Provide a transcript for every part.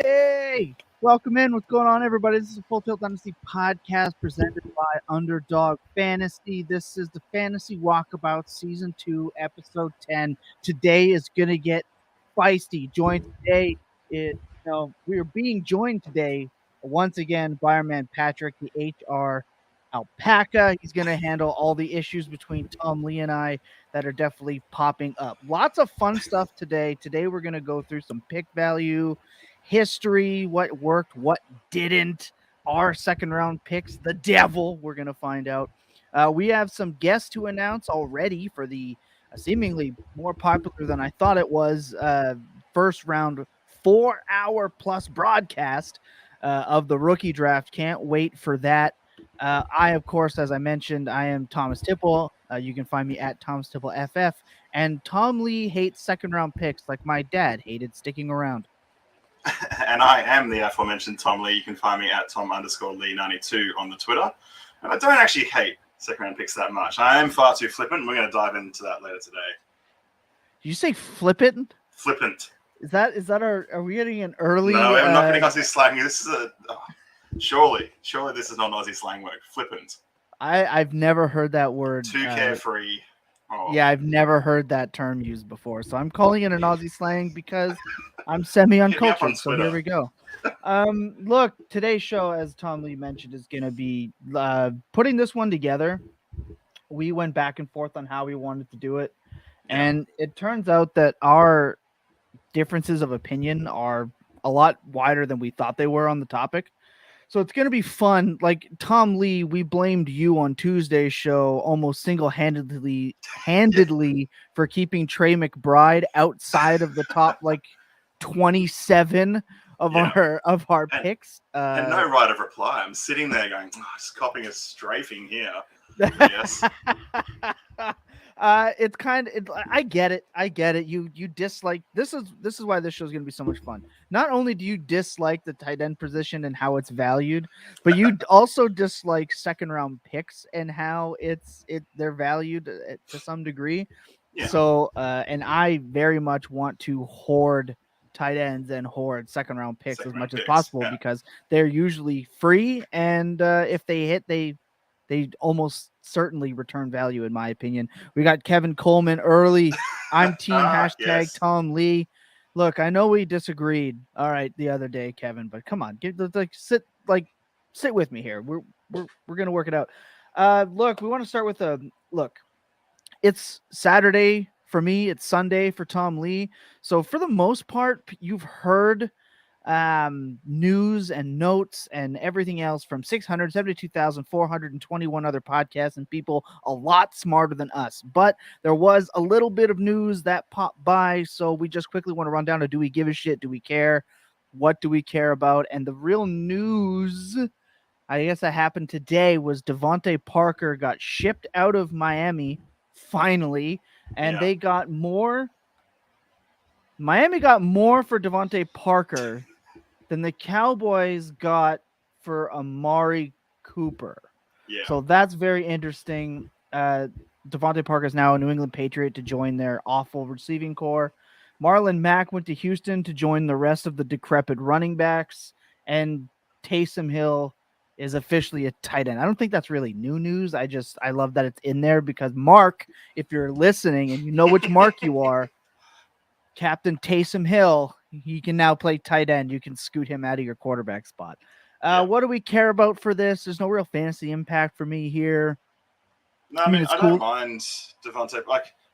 Hey, welcome in. What's going on, everybody? This is a Full Tilt Dynasty podcast presented by Underdog Fantasy. This is the Fantasy Walkabout Season 2, Episode 10. Today is going to get feisty. We are being joined today once again by our man Patrick, the HR Alpaca. He's going to handle all the issues between Tom Lee and I that are definitely popping up. Lots of fun stuff today. Today, we're going to go through some pick value, history, what worked, what didn't, our second round picks, the devil. We're going to find out. We have some guests to announce already for the seemingly more popular than I thought it was first round 4-hour plus broadcast of the rookie draft. Can't wait for that. Of course, as I mentioned, I am Thomas Tipple. You can find me at Thomas Tipple FF. And Tom Lee hates second round picks like my dad hated sticking around. And I am the aforementioned Tom Lee. You can find me at Tom_Lee92 on the Twitter. And I don't actually hate second round picks that much. I am far too flippant. We're going to dive into that later today. Did you say flippant? Flippant. Is that are we getting an early? No, I'm not getting Aussie slang. This is surely this is not an Aussie slang word. Flippant. I've never heard that word. Too carefree. Oh. Yeah, I've never heard that term used before. So I'm calling it an Aussie slang because I'm semi-uncultured. So here we go. Look, today's show, as Tom Lee mentioned, is going to be putting this one together. We went back and forth on how we wanted to do it. And it turns out that our differences of opinion are a lot wider than we thought they were on the topic. So it's going to be fun. Like Tom Lee, we blamed you on Tuesday's show almost single-handedly for keeping Trey McBride outside of the top 27 of our picks. And no right of reply. I'm sitting there going, just copying a strafing here. Yes. It's kind of I get it. You dislike this is why this show is going to be so much fun. Not only do you dislike the tight end position and how it's valued, but you also dislike second round picks and how they're valued to some degree. Yeah. So and I very much want to hoard tight ends and hoard second round picks as much as possible because they're usually free, and if they hit, they almost certainly return value, in my opinion. We got Kevin Coleman early. I'm team #yes. Tom Lee. Look, I know we disagreed. All right, the other day, Kevin, but come on, sit with me here. We're gonna work it out. Look, we want to start with look. It's Saturday for me. It's Sunday for Tom Lee. So for the most part, you've heard news and notes and everything else from 672,421 other podcasts and people a lot smarter than us. But there was a little bit of news that popped by, so we just quickly want to run down to: do we give a shit? Do we care? What do we care about? And the real news, I guess, that happened today was Devontae Parker got shipped out of Miami finally, and they got more. Miami got more for Devontae Parker than the Cowboys got for Amari Cooper. Yeah. So that's very interesting. Devontae Parker is now a New England Patriot to join their awful receiving core. Marlon Mack went to Houston to join the rest of the decrepit running backs. And Taysom Hill is officially a tight end. I don't think that's really new news. I love that it's in there because Mark, if you're listening and you know which Mark you are, Captain Taysom Hill, he can now play tight end. You can scoot him out of your quarterback spot. What do we care about for this? There's no real fantasy impact for me here. No, I mean, I don't mind Devontae.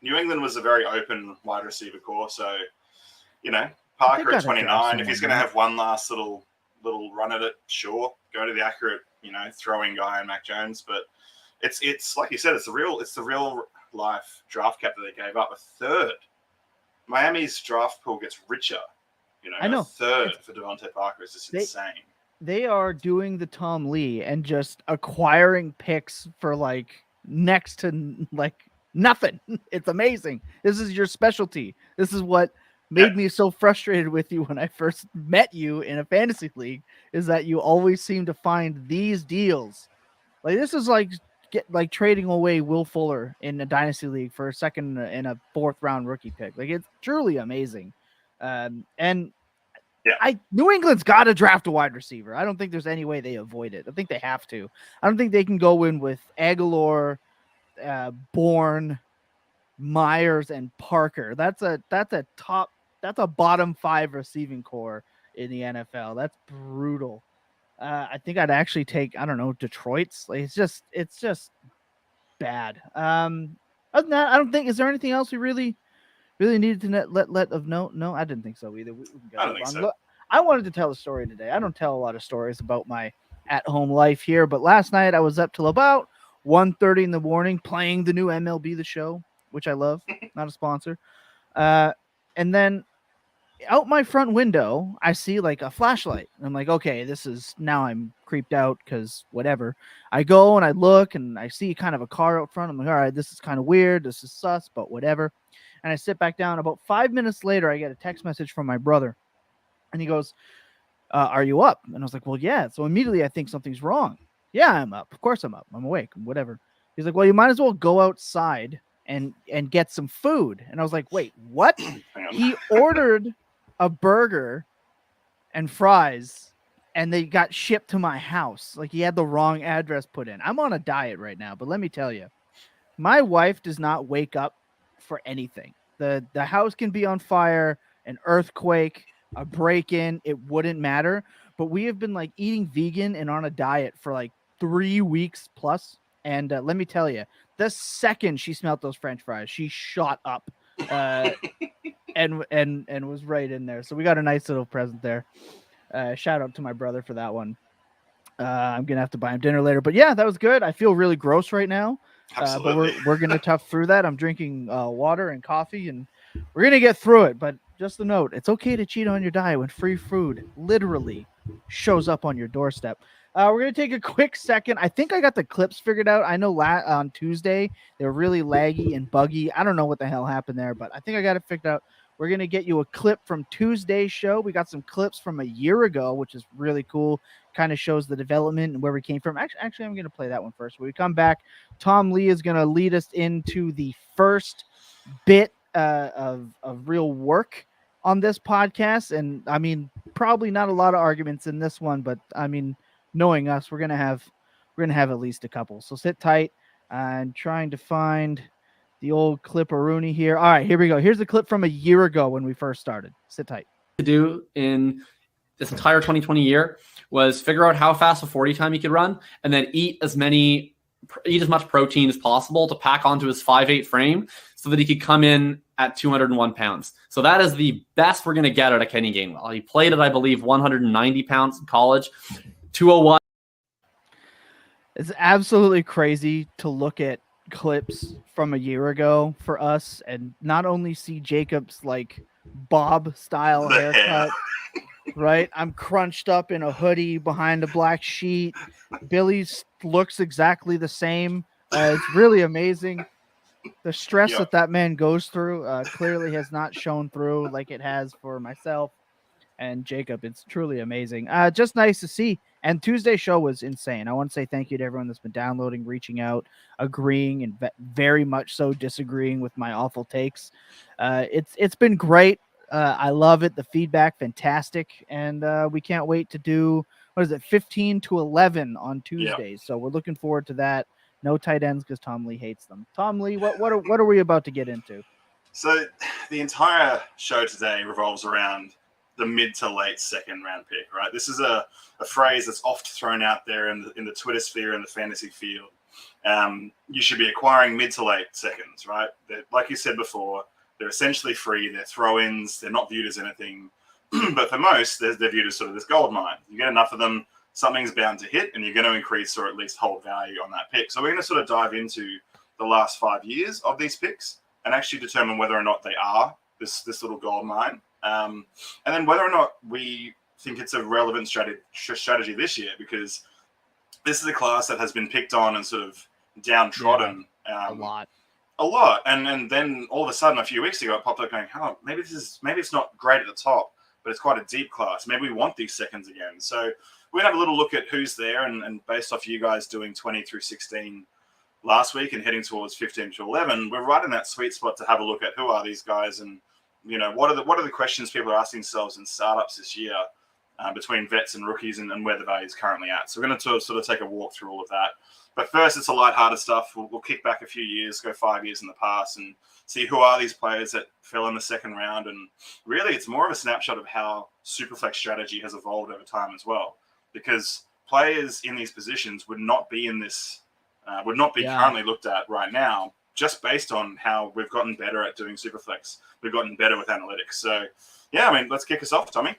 New England was a very open wide receiver core, so Parker at 29. If he's going to have one last little run at it, sure, go to the accurate, throwing guy and Mac Jones. But it's like you said, it's the real life draft cap that they gave up, a third. Miami's draft pool gets richer. I know. A third for Devontae Parker is just insane. They are doing the Tom Lee and just acquiring picks for next to nothing. It's amazing. This is your specialty. This is what made me so frustrated with you when I first met you in a fantasy league, is that you always seem to find these deals. This is trading away Will Fuller in a dynasty league for a second and a fourth round rookie pick. It's truly amazing. And New England's got to draft a wide receiver. I don't think there's any way they avoid it. I think they have to. I don't think they can go in with Aguilar, Bourne, Myers, and Parker. That's a bottom 5 receiving core in the NFL. That's brutal. I think I'd actually take, I don't know, Detroit's. Like, it's just bad. Other than that, I don't think, is there anything else we really needed to let of note? No, I didn't think so either. We can go I don't think so. Look, I wanted to tell a story today. I don't tell a lot of stories about my at-home life here, but last night I was up till about 1:30 in the morning playing the new MLB The Show, which I love. Not a sponsor. And then out my front window, I see like a flashlight. I'm like, okay, now I'm creeped out because whatever. I go and I look and I see kind of a car out front. I'm like, all right, this is kind of weird. This is sus, but whatever. And I sit back down. About 5 minutes later, I get a text message from my brother. And he goes, are you up? And I was like, well, yeah. So immediately I think something's wrong. Yeah, I'm up. Of course I'm up. I'm awake. Whatever. He's like, well, you might as well go outside and get some food. And I was like, wait, what? He ordered a burger and fries and they got shipped to my house. Like, he had the wrong address put in. I'm on a diet right now, but let me tell you, my wife does not wake up for anything. The house can be on fire, an earthquake, a break-in, it wouldn't matter. But we have been like eating vegan and on a diet for like 3 weeks plus. And let me tell you, the second she smelled those French fries, she shot up and was right in there. So we got a nice little present there. Shout out to my brother for that one. I'm gonna have to buy him dinner later. But yeah, that was good. I feel really gross right now. But we're gonna tough through that. I'm drinking water and coffee, and we're gonna get through it. But just a note: it's okay to cheat on your diet when free food literally shows up on your doorstep. We're gonna take a quick second. I think I got the clips figured out. I know on Tuesday they were really laggy and buggy. I don't know what the hell happened there, but I think I got it figured out. We're gonna get you a clip from Tuesday's show. We got some clips from a year ago, which is really cool. Kind of shows the development and where we came from. Actually, I'm gonna play that one first. When we come back, Tom Lee is gonna lead us into the first bit of real work on this podcast. And I mean, probably not a lot of arguments in this one, but I mean, knowing us, we're gonna have at least a couple. So sit tight. I'm trying to find the old clip of Rooney here. All right, here we go. Here's the clip from a year ago when we first started. Sit tight. To do in this entire 2020 year was figure out how fast a 40 time he could run, and then eat as much protein as possible to pack onto his 5'8" frame so that he could come in at 201 pounds. So that is the best we're going to get out of Kenny Gainwell. He played at, I believe, 190 pounds in college, 201. It's absolutely crazy to look at clips from a year ago for us and not only see Jacob's like Bob style haircut, right? I'm crunched up in a hoodie behind a black sheet. Billy's looks exactly the same. It's really amazing. The stress that man goes through clearly has not shown through like it has for myself and Jacob. It's truly amazing. Just nice to see. And Tuesday's show was insane. I want to say thank you to everyone that's been downloading, reaching out, agreeing, and very much so disagreeing with my awful takes. It's been great. I love it. The feedback, fantastic. And we can't wait to do, 15 to 11 on Tuesdays. So we're looking forward to that. No tight ends because Tom Lee hates them. Tom Lee, what are we about to get into? So the entire show today revolves around the mid to late second round pick, right? This is a phrase that's oft thrown out there in the Twitter sphere and the fantasy field. You should be acquiring mid to late seconds, right? Like you said before, they're essentially free. They're throw-ins. They're not viewed as anything. But for most, they're viewed as sort of this gold mine. You get enough of them, something's bound to hit, and you're going to increase or at least hold value on that pick. So we're going to sort of dive into the last 5 years of these picks and actually determine whether or not they are this little gold mine. And then whether or not we think it's a relevant strategy this year, because this is a class that has been picked on and sort of downtrodden a lot. And then all of a sudden, a few weeks ago, it popped up going, oh, maybe it's not great at the top, but it's quite a deep class. Maybe we want these seconds again. So we're going to have a little look at who's there, and based off you guys doing 20 through 16 last week and heading towards 15 to 11, we're right in that sweet spot to have a look at who are these guys and what are the questions people are asking themselves in startups this year between vets and rookies and where the value is currently at. So we're going to sort of take a walk through all of that. But first, it's a lighthearted stuff. We'll kick back a few years, go 5 years in the past, and see who are these players that fell in the second round. And really, it's more of a snapshot of how Superflex strategy has evolved over time as well. Because players in these positions would not be in this, currently looked at right now, just based on how we've gotten better at doing Superflex. We've gotten better with analytics. So, yeah, I mean, let's kick us off, Tommy.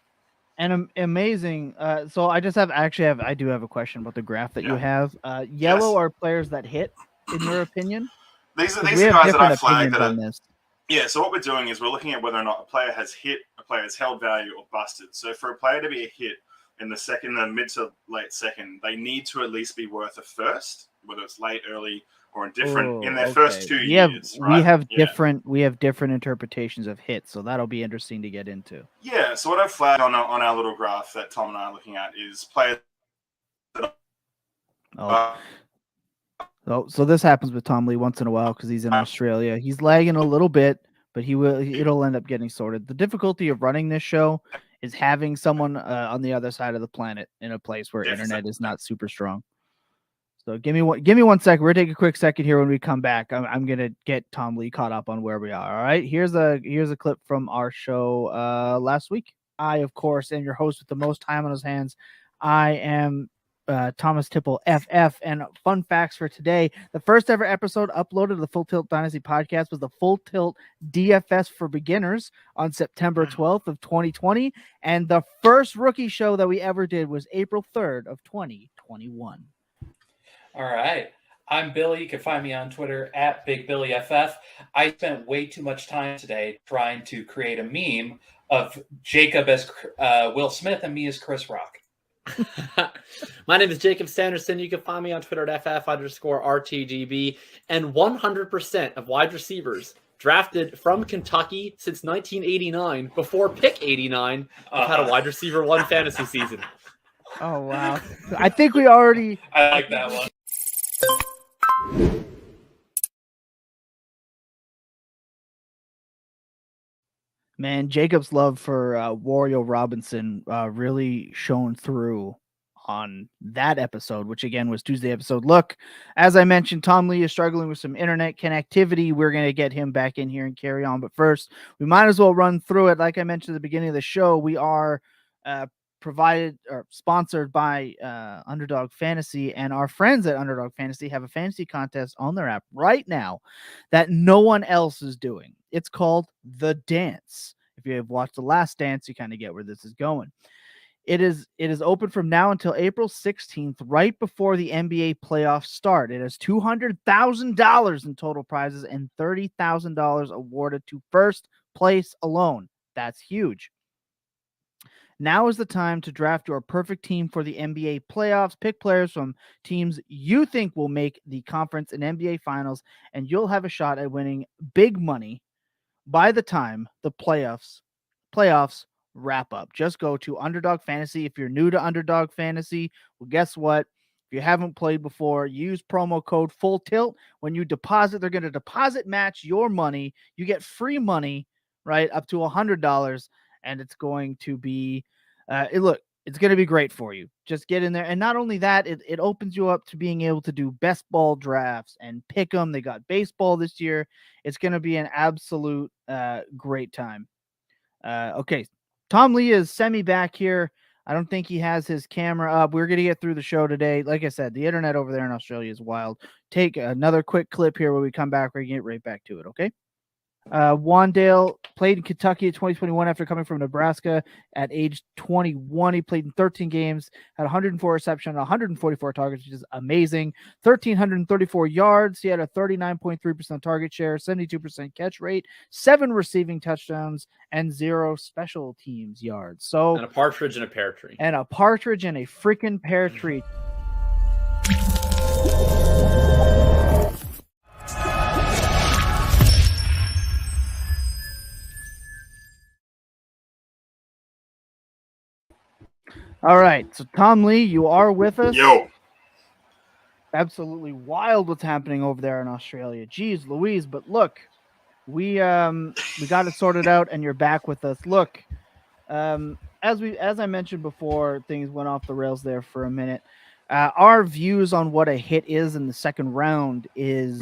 And amazing. So I do have a question about the graph that you have. Yellow are players that hit, in your opinion? These are guys that I flagged on this. Yeah, so what we're doing is we're looking at whether or not a player has hit, a player has held value, or busted. So for a player to be a hit in the mid to late second, they need to at least be worth a first, whether it's late, early, or indifferent in their first 2 years. We have different interpretations of hits, so that'll be interesting to get into. Yeah, so what I've flagged on our little graph that Tom and I are looking at is players that So this happens with Tom Lee once in a while because he's in Australia. He's lagging a little bit, but it'll end up getting sorted. The difficulty of running this show is having someone on the other side of the planet in a place where internet is not super strong. So give me 1 second. We're gonna take a quick second here. When we come back, I'm gonna get Tom Lee caught up on where we are. All right. Here's a clip from our show last week. I, of course, am your host with the most time on his hands. I am Thomas Tipple FF. And fun facts for today: the first ever episode uploaded to the Full Tilt Dynasty podcast was the Full Tilt DFS for Beginners on September 12th of 2020, and the first rookie show that we ever did was April 3rd of 2021. All right. I'm Billy. You can find me on Twitter at BigBillyFF. I spent way too much time today trying to create a meme of Jacob as Will Smith and me as Chris Rock. My name is Jacob Sanderson. You can find me on Twitter at FF_RTGB. And 100% of wide receivers drafted from Kentucky since 1989, before pick 89, have had a wide receiver 1 fantasy season. Oh, wow. I think we already... I like that one. Man, Jacob's love for Wario Robinson really shone through on that episode, which again was Tuesday episode. Look, as I mentioned, Tom Lee is struggling with some internet connectivity. We're going to get him back in here and carry on. But first, we might as well run through it. Like I mentioned at the beginning of the show, we are provided or sponsored by Underdog Fantasy, and our friends at Underdog Fantasy have a fantasy contest on their app right now that no one else is doing. It's called The Dance. If you have watched The Last Dance, you kind of get where this is going. It is open from now until April 16th, right before the NBA playoffs start. It has $200,000 in total prizes and $30,000 awarded to first place alone. That's huge. Now is the time to draft your perfect team for the NBA playoffs. Pick players from teams you think will make the conference and NBA finals, and you'll have a shot at winning big money by the time the playoffs wrap up. Just go to Underdog Fantasy. If you're new to Underdog Fantasy, well, guess what? If you haven't played before, use promo code Full Tilt. When you deposit, they're going to deposit match your money. You get free money, right, up to $100. And it's going to be, it's going to be great for you. Just get in there. And not only that, it opens you up to being able to do best ball drafts and pick them. They got baseball this year. It's going to be an absolute great time. Okay. Tom Lee is semi-back here. I don't think he has his camera up. We're going to get through the show today. Like I said, the internet over there in Australia is wild. Take another quick clip here when we come back. We're going to get right back to it, okay? Wandale played in Kentucky in 2021 after coming from Nebraska at age 21. He played in 13 games, had 104 receptions, 144 targets, which is amazing. 1,334 yards. He had a 39.3% target share, 72% catch rate, 7 receiving touchdowns, and 0 special teams yards. So, and a partridge in a pear tree. And a partridge in a freaking pear tree. All right, so Tom Lee, you are with us. Yo. Absolutely wild what's happening over there in Australia. Jeez Louise, but look, we got it sorted out, and you're back with us. Look, as I mentioned before, things went off the rails there for a minute. Our views on what a hit is in the second round is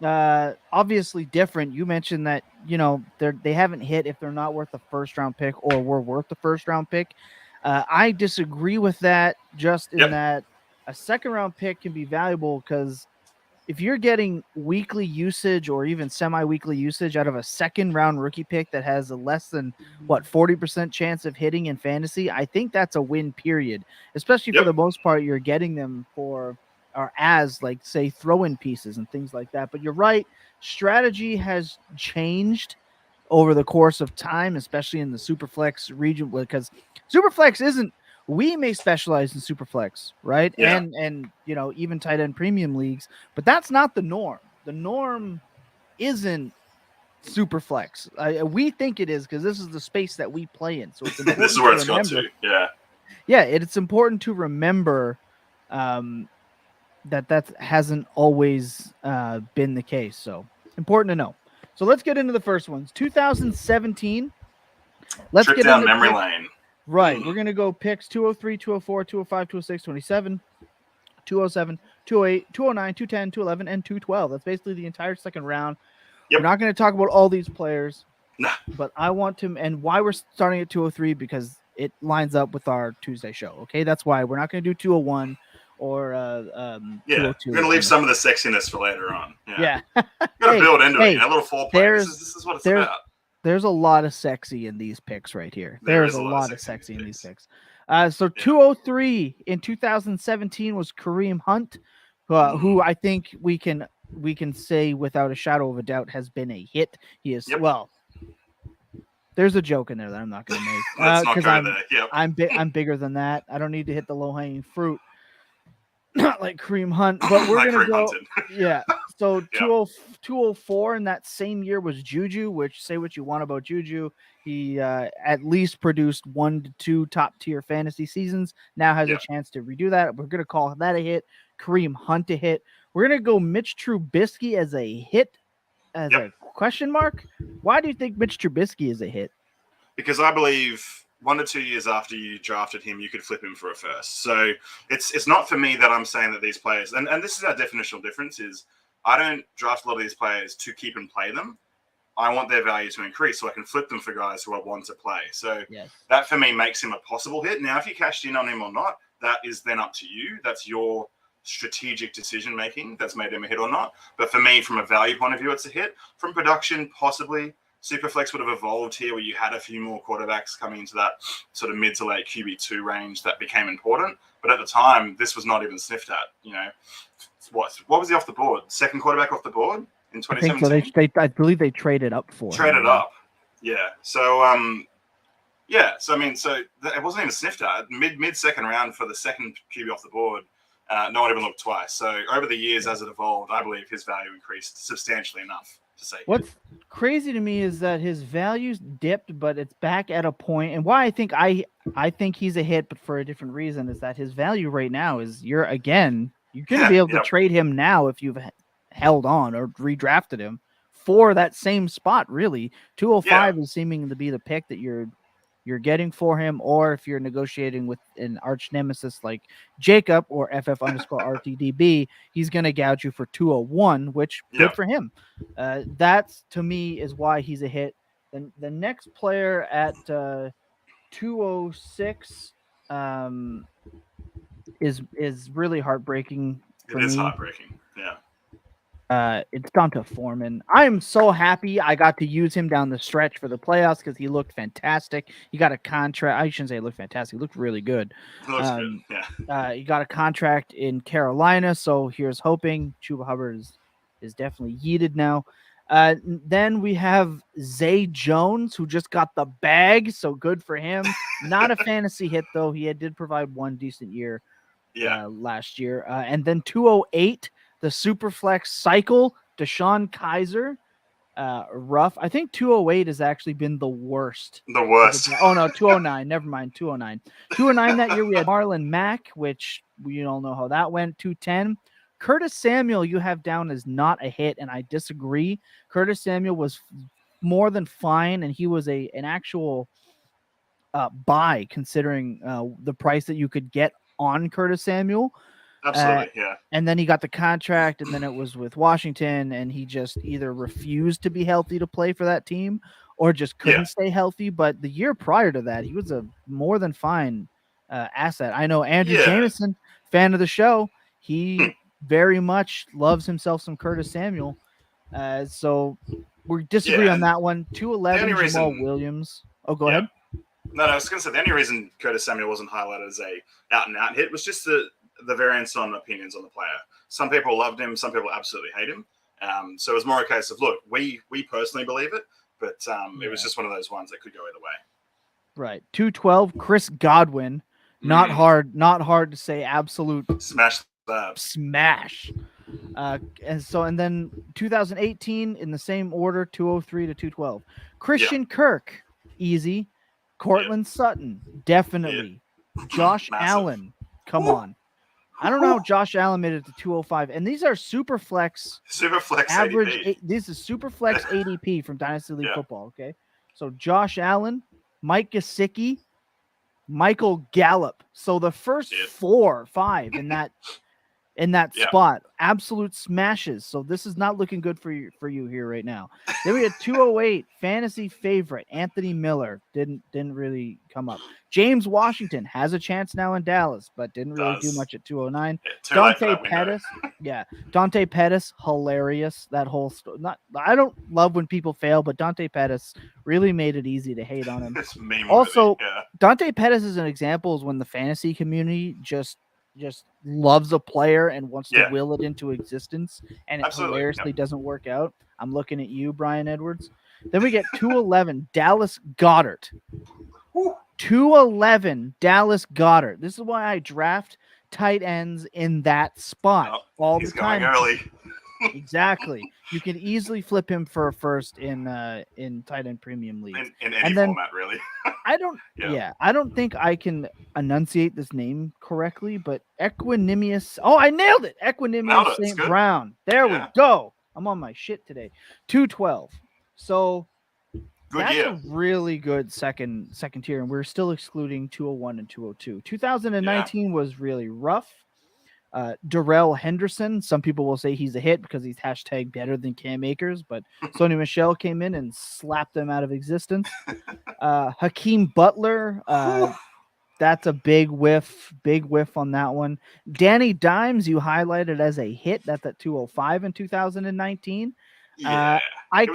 obviously different. You mentioned that they haven't hit if they're not worth the first round pick or were worth the first round pick. I disagree with that, just in that a second round pick can be valuable because if you're getting weekly usage or even semi-weekly usage out of a second round rookie pick that has a less than 40% chance of hitting in fantasy, I think that's a win, period. Especially for the most part, you're getting them for or as, like, say, throw-in pieces and things like that. But you're right, strategy has changed over the course of time, especially in the Superflex region, because Superflex isn't. We may specialize in Superflex, right? Yeah. And even tight end premium leagues, but that's not the norm. The norm isn't Superflex. We think it is because this is the space that we play in. So it's important this is where it's got to. Yeah, it's important to remember that hasn't always been the case. So important to know. So let's get into the first ones. 2017. Let's Trip get down into memory lane. Right. We're going to go picks 203, 204, 205, 206, 27, 207, 208, 209, 210, 211, and 212. That's basically the entire second round. We're not going to talk about all these players, but I want to, and why we're starting at 203, because it lines up with our Tuesday show. Okay. That's why we're not going to do 201 or 202. We're going to leave some of the sexiness for later on. Yeah. Got to build into it. A little foreplay. This is what it's about. There's a lot of sexy in these picks right here. There's a lot of sexy in these picks. So 203 in 2017 was Kareem Hunt, who I think we can say without a shadow of a doubt has been a hit. He is there's a joke in there that I'm not going to make because I'm bigger than that. I don't need to hit the low hanging fruit. Not like Kareem Hunt, but we're going to go. So 204 in that same year was Juju, which, say what you want about Juju, he at least produced 1 to 2 top tier fantasy seasons. Now has a chance to redo that. We're going to call that a hit. Kareem Hunt a hit. We're going to go Mitch Trubisky as a hit, as a question mark. Why do you think Mitch Trubisky is a hit? Because I believe 1 to 2 years after you drafted him, you could flip him for a first. So it's not for me that I'm saying that these players, and this is our definitional difference, is I don't draft a lot of these players to keep and play them. I want their value to increase so I can flip them for guys who I want to play. So that for me makes him a possible hit. Now, if you cashed in on him or not, that is then up to you. That's your strategic decision making that's made him a hit or not. But for me, from a value point of view, it's a hit. From production, possibly. Superflex would have evolved here where you had a few more quarterbacks coming into that sort of mid to late QB2 range that became important. But at the time, this was not even sniffed at. What was he off the board? Second quarterback off the board in 2017? I think so. I believe they traded up for him. Up. Yeah. So, So, I mean, it wasn't even sniffed at. Mid second round for the second QB off the board. No one even looked twice. So over the years, as it evolved, I believe his value increased substantially enough. What's crazy to me is that his value's dipped, but it's back at a point. And why I think he's a hit, but for a different reason, is that his value right now is you're going to be able to trade him now if you've held on or redrafted him for that same spot. Really, 205 is seeming to be the pick that you're getting for him, or if you're negotiating with an arch nemesis like Jacob or FF_RTDB, he's going to gouge you for 201, which good for him. That's, to me, is why he's a hit. Then the next player at 206 is really heartbreaking for me. It is heartbreaking, yeah. It's Donta Foreman. I am so happy I got to use him down the stretch for the playoffs because he looked fantastic. He got a contract. I shouldn't say he looked fantastic. He looked really good. He looks good, yeah. He got a contract in Carolina, so here's hoping. Chuba Hubbard is definitely yeeted now. Then we have Zay Jones, who just got the bag, so good for him. Not a fantasy hit, though. He did provide one decent year last year. And then 208, the Superflex cycle, Deshaun Kaiser, rough. I think 208 has actually been the worst. The worst. Oh, no, 209. Never mind, 209. 209 that year, we had Marlon Mack, which we all know how that went. 210, Curtis Samuel you have down as not a hit, and I disagree. Curtis Samuel was more than fine, and he was an actual buy considering the price that you could get on Curtis Samuel. Absolutely, yeah. And then he got the contract, and then it was with Washington, and he just either refused to be healthy to play for that team or just couldn't stay healthy. But the year prior to that, he was a more than fine asset. I know Andrew Jameson, fan of the show, he very much loves himself some Curtis Samuel. So we disagree on that one. 211 Jamal Williams. Oh, go ahead. No, I was going to say the only reason Curtis Samuel wasn't highlighted as a out-and-out hit was just the variance on opinions on the player. Some people loved him, some people absolutely hate him. So it was more a case of, look, we personally believe it, but it was just one of those ones that could go either way. Right. 212, Chris Godwin. Not hard to say. Absolute smash. And then 2018 in the same order, 203 to 212. Christian Kirk, easy. Cortland Sutton, definitely. Josh Allen, come on. I don't know how Josh Allen made it to 205. And these are super flex average. ADP. This is super flex ADP from Dynasty League Football. Okay. So Josh Allen, Mike Gesicki, Michael Gallup. So the first 4 or 5 in that spot, absolute smashes. So this is not looking good for you here right now. Then we had 208 fantasy favorite Anthony Miller didn't really come up. James Washington has a chance now in Dallas, but didn't really do much at 209. Dante Pettis, Dante Pettis, hilarious. That whole story. I don't love when people fail, but Dante Pettis really made it easy to hate on him. Also, Dante Pettis is an example is when the fantasy community just loves a player and wants to will it into existence, and it hilariously doesn't work out. I'm looking at you, Brian Edwards. Then we get 211 Dallas Goedert. 211 Dallas Goedert. This is why I draft tight ends in that spot all the time. Going early. Exactly. You can easily flip him for a first in tight end premium leagues. In any format, really. I don't think I can enunciate this name correctly, but Equanimous. Oh, I nailed it. Equanimous St. Brown. There we go. I'm on my shit today. 212. So that's a really good second tier, and we're still excluding 201 and 202. 2019 was really rough. Darrell Henderson, some people will say he's a hit because he's hashtag better than Cam Akers, but Sony Michel came in and slapped them out of existence. Hakeem Butler, that's a big whiff on that one. Danny Dimes, you highlighted as a hit. That's at 205 in 2019. I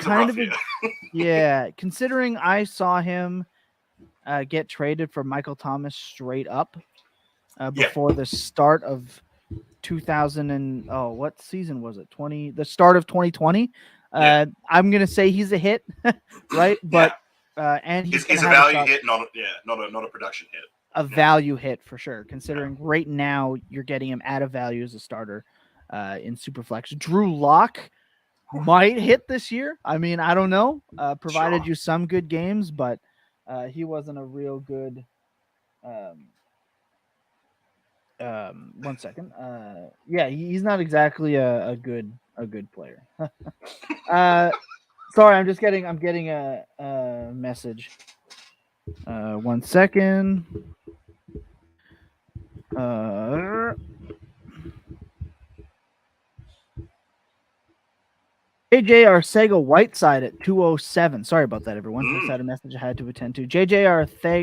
kind of, considering I saw him get traded for Michael Thomas straight up before the start of 2000 and what season was it? The start of 2020. I'm gonna say he's a hit, right? But and he's a value hit, not a production hit. A value hit for sure, considering right now you're getting him at a value as a starter in Superflex. Drew Lock might hit this year. I mean, I don't know. Provided you some good games, but he wasn't a real good. 1 second. He's not exactly a good player. Sorry, I'm getting a message. 1 second. JJ Arcega Whiteside at 207. Sorry about that, everyone. Just had a message I had to attend to. JJ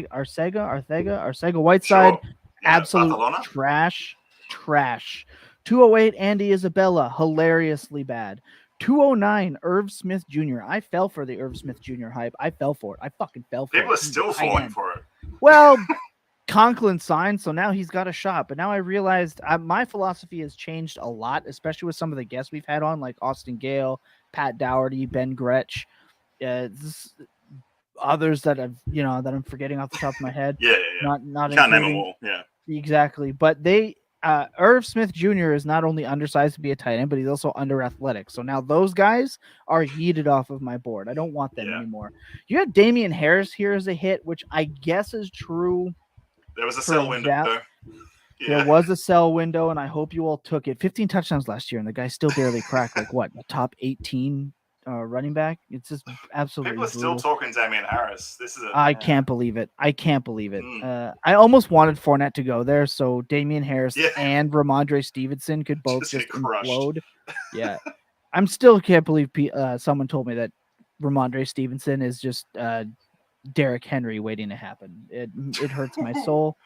Arcega Whiteside. Sure. Absolute trash. 208 Andy Isabella, hilariously bad. 209 Irv Smith Jr. I fell for the Irv Smith Jr. hype. I fell for it. I fucking fell for it. People are still falling for it. Well, Conklin signed, so now he's got a shot. But now I realized my philosophy has changed a lot, especially with some of the guests we've had on, like Austin Gale, Pat Dougherty, Ben Gretsch. Others that I'm forgetting off the top of my head. Not can't name them all. Yeah. Exactly. But Irv Smith Jr. is not only undersized to be a tight end, but he's also under athletic. So now those guys are yeeted off of my board. I don't want them anymore. You have Damian Harris here as a hit, which I guess is true. There was a sell window. There was a sell window, and I hope you all took it. 15 touchdowns last year, and the guy still barely cracked a top 18 running back. It's just absolutely People are brutal. still talking Damian Harris. I can't believe it. I I almost wanted Fournette to go there, so Damian Harris and Ramondre Stevenson could both just implode. Yeah, I'm still can't believe someone told me that Ramondre Stevenson is just Derrick Henry waiting to happen. It hurts my soul.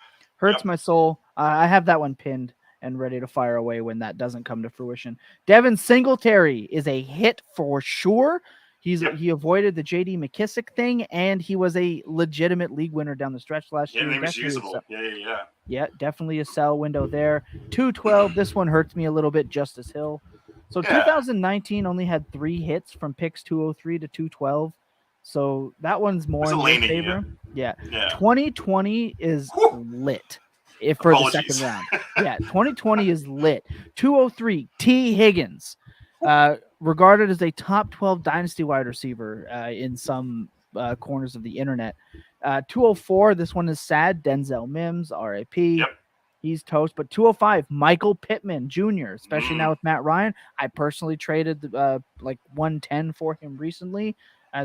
My soul. I have that one pinned and ready to fire away when that doesn't come to fruition. Devin Singletary is a hit for sure. He avoided the J.D. McKissick thing, and he was a legitimate league winner down the stretch last year. Yeah, he was usable. Yeah, definitely a sell window there. 212. This one hurts me a little bit. Justice Hill. So 2019 only had 3 hits from picks 203 to 212. So that one's more in your favor. Yeah. 2020 is lit for the second round. Yeah, 2020 is lit. 203, T. Higgins, regarded as a top 12 dynasty wide receiver in some corners of the internet. 204, this one is sad. Denzel Mims, RIP. Yep. He's toast. But 205, Michael Pittman Jr., especially now with Matt Ryan. I personally traded like 110 for him recently.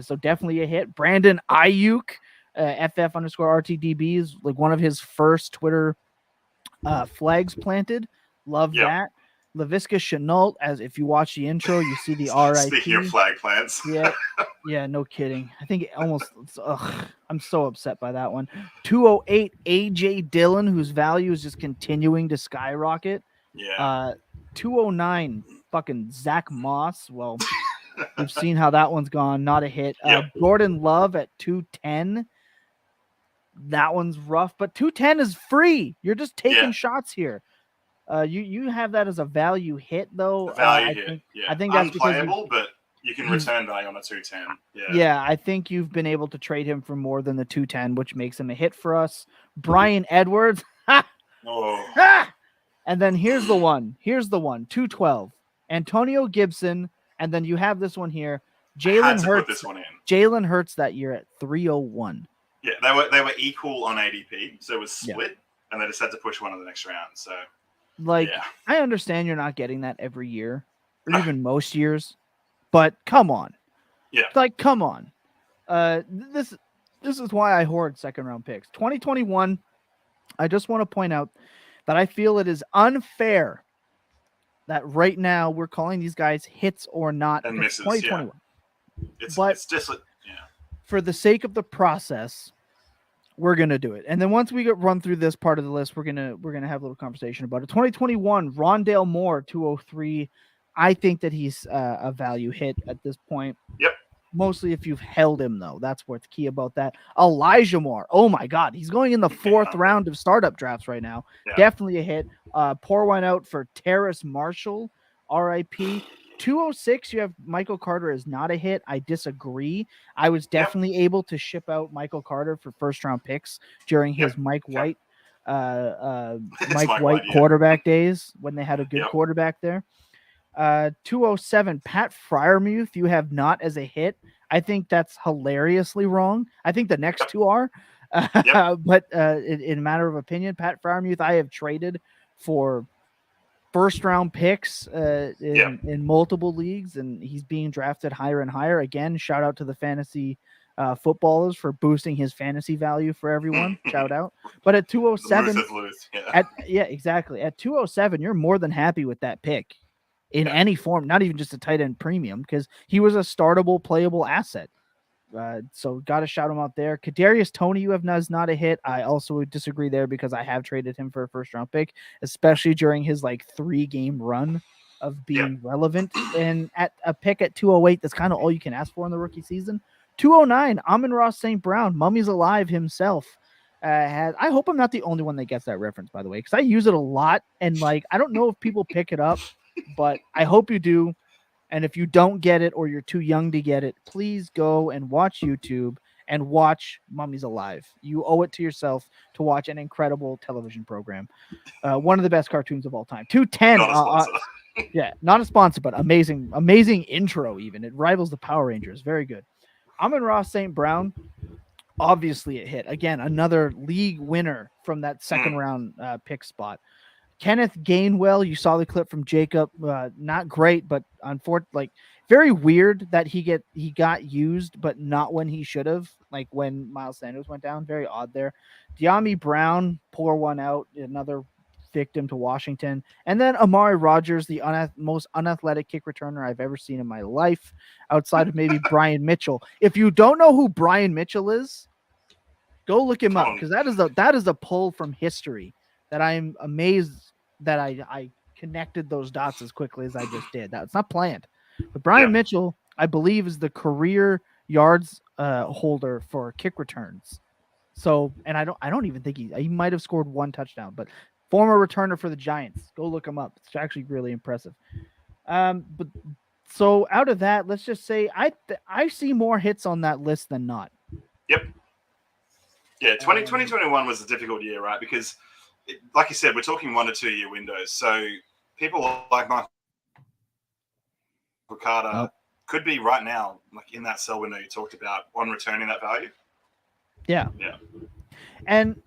So definitely a hit. Brandon Ayuk, FF_RTDB is like one of his first Twitter flags planted. Love that. Laviska Shenault, as if you watch the intro, you see the RIP. Speaking of flag plants. Yeah, no kidding. I think I'm so upset by that one. 208, AJ Dillon, whose value is just continuing to skyrocket. 209, fucking Zach Moss. Well, we've seen how that one's gone. Not a hit. Jordan Love at 210. That one's rough, but 210 is free. You're just taking shots here. You have that as a value hit, though. I think that's unplayable, but you can Hmm. return value on a 210. Yeah, I think you've been able to trade him for more than the 210, which makes him a hit for us. Brian Edwards. And then here's the one. 212. Antonio Gibson. And then you have this one here. Jalen Hurts. Put this one in. Jalen Hurts that year at 301. Yeah, they were equal on ADP, so it was split, and they just had to push one in the next round. So, I understand you're not getting that every year, or even most years, but come on. Yeah. Like, come on. This is why I hoard second round picks. 2021, I just want to point out that I feel it is unfair that right now we're calling these guys hits or not. And misses, 2021. It's just for the sake of the process, we're gonna do it. And then once we run through this part of the list, we're gonna have a little conversation about it. 2021, Rondale Moore, 203. I think that he's a value hit at this point. Yep. Mostly if you've held him, though. That's what's key about that. Elijah Moore. Oh my God, he's going in the 4th round of startup drafts right now. Yeah. Definitely a hit. Pour one out for Terrace Marshall, RIP. 206, you have Michael Carter is not a hit. I disagree. I was definitely able to ship out Michael Carter for first round picks during his Mike White quarterback days when they had a good quarterback there. 207, Pat Freiermuth, you have not as a hit. I think that's hilariously wrong. I think the next two are. But in a matter of opinion, Pat Freiermuth, I have traded for first round picks in multiple leagues, and he's being drafted higher and higher. Again, shout out to the fantasy footballers for boosting his fantasy value for everyone. Shout out. But at 207, exactly. At 207, you're more than happy with that pick in any form, not even just a tight end premium, because he was a startable, playable asset. So got to shout him out there. Kadarius Toney, you have not a hit. I also would disagree there because I have traded him for a first round pick, especially during his 3-game run of being relevant. And at a pick at 208, that's kind of all you can ask for in the rookie season. 209, Amon-Ra St. Brown, Mummy's Alive himself. I hope I'm not the only one that gets that reference, by the way, because I use it a lot. And I don't know if people pick it up, but I hope you do. And if you don't get it or you're too young to get it, please go and watch YouTube and watch Mummy's Alive. You owe it to yourself to watch an incredible television program. One of the best cartoons of all time. 210. Not a sponsor, but amazing intro even. It rivals the Power Rangers. Very good. Amon-Ra St. Brown. Obviously, it hit. Again, another league winner from that second round pick spot. Kenneth Gainwell, you saw the clip from Jacob. Not great, but unfortunately, very weird that he got used, but not when he should have. Like when Miles Sanders went down, very odd there. De'Ami Brown, pour one out, another victim to Washington, and then Amari Rogers, the most unathletic kick returner I've ever seen in my life, outside of maybe Brian Mitchell. If you don't know who Brian Mitchell is, go look him up, because that is a pull from history that I'm amazed that I connected those dots as quickly as I just did. That's not planned. But Brian Mitchell, I believe, is the career yards holder for kick returns. So, and I don't even think he might have scored one touchdown, but former returner for the Giants. Go look him up. It's actually really impressive. But so out of that, let's just say I see more hits on that list than not. Yep. Yeah, 2021 was a difficult year, right? Because, like you said, we're talking 1 to 2 year windows. So people like Michael Carter could be right now, like in that sell window you talked about, on returning that value. Yeah. Yeah. And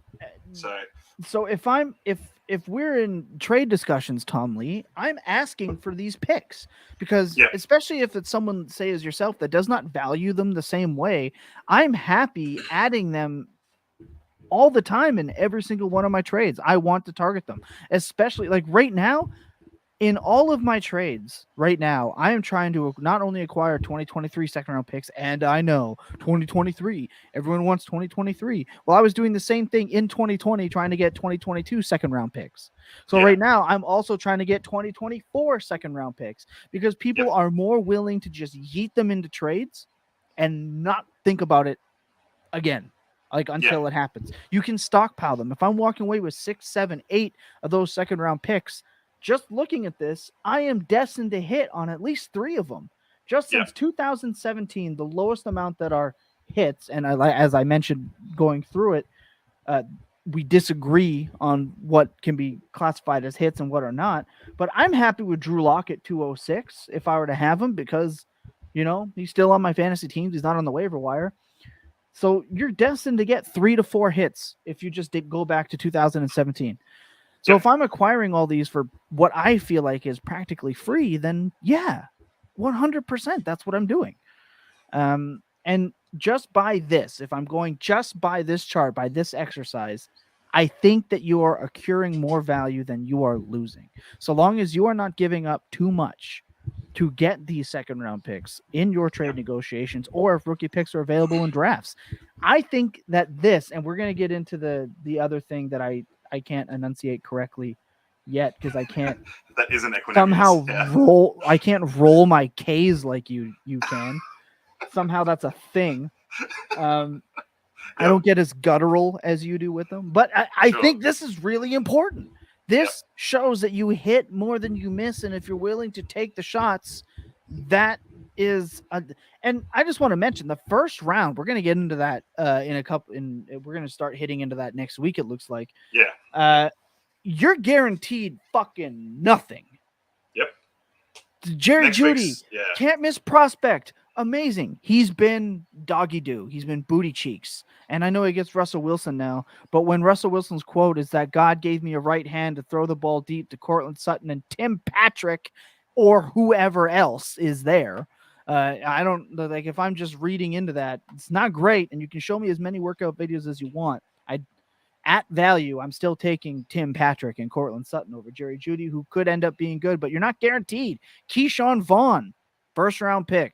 so if we're in trade discussions, Tom Lee, I'm asking for these picks because especially if it's someone, say as yourself, that does not value them the same way, I'm happy adding them all the time in every single one of my trades. I want to target them, especially like right now. In all of my trades right now, I am trying to not only acquire 2023 second round picks, and I know 2023, everyone wants 2023. Well, I was doing the same thing in 2020, trying to get 2022 second round picks. So right now, I'm also trying to get 2024 second round picks because people are more willing to just yeet them into trades and not think about it again. Like until it happens. You can stockpile them. If I'm walking away with 6, 7, 8 of those second round picks, just looking at this, I am destined to hit on at least 3 of them. Just since 2017, the lowest amount that are hits, and as I mentioned going through it, we disagree on what can be classified as hits and what are not. But I'm happy with Drew Lock at 206 if I were to have him because, he's still on my fantasy teams. He's not on the waiver wire. So you're destined to get 3 to 4 hits if you just go back to 2017. So if I'm acquiring all these for what I feel like is practically free, then 100%, that's what I'm doing. And just by this, if I'm going just by this chart, by this exercise, I think that you are accruing more value than you are losing. So long as you are not giving up too much to get these second round picks in your trade negotiations, or if rookie picks are available in drafts. I think that this, and we're going to get into the other thing that I can't enunciate correctly yet because I can't that isn't somehow roll. I can't roll my K's like you can. Somehow that's a thing. I don't get as guttural as you do with them, but I think this is really important. This shows that you hit more than you miss, and if you're willing to take the shots, that is. And I just want to mention the first round. We're going to get into that in a couple. We're going to start hitting into that next week. It looks like. Yeah. You're guaranteed fucking nothing. Yep. Jerry Jeudy, can't miss prospect. Amazing. He's been doggy do. He's been booty cheeks. And I know he gets Russell Wilson now, but when Russell Wilson's quote is that God gave me a right hand to throw the ball deep to Cortland Sutton and Tim Patrick or whoever else is there. I don't like if I'm just reading into that, it's not great. And you can show me as many workout videos as you want. At value, I'm still taking Tim Patrick and Cortland Sutton over Jerry Jeudy, who could end up being good, but you're not guaranteed. Keyshawn Vaughn, first round pick.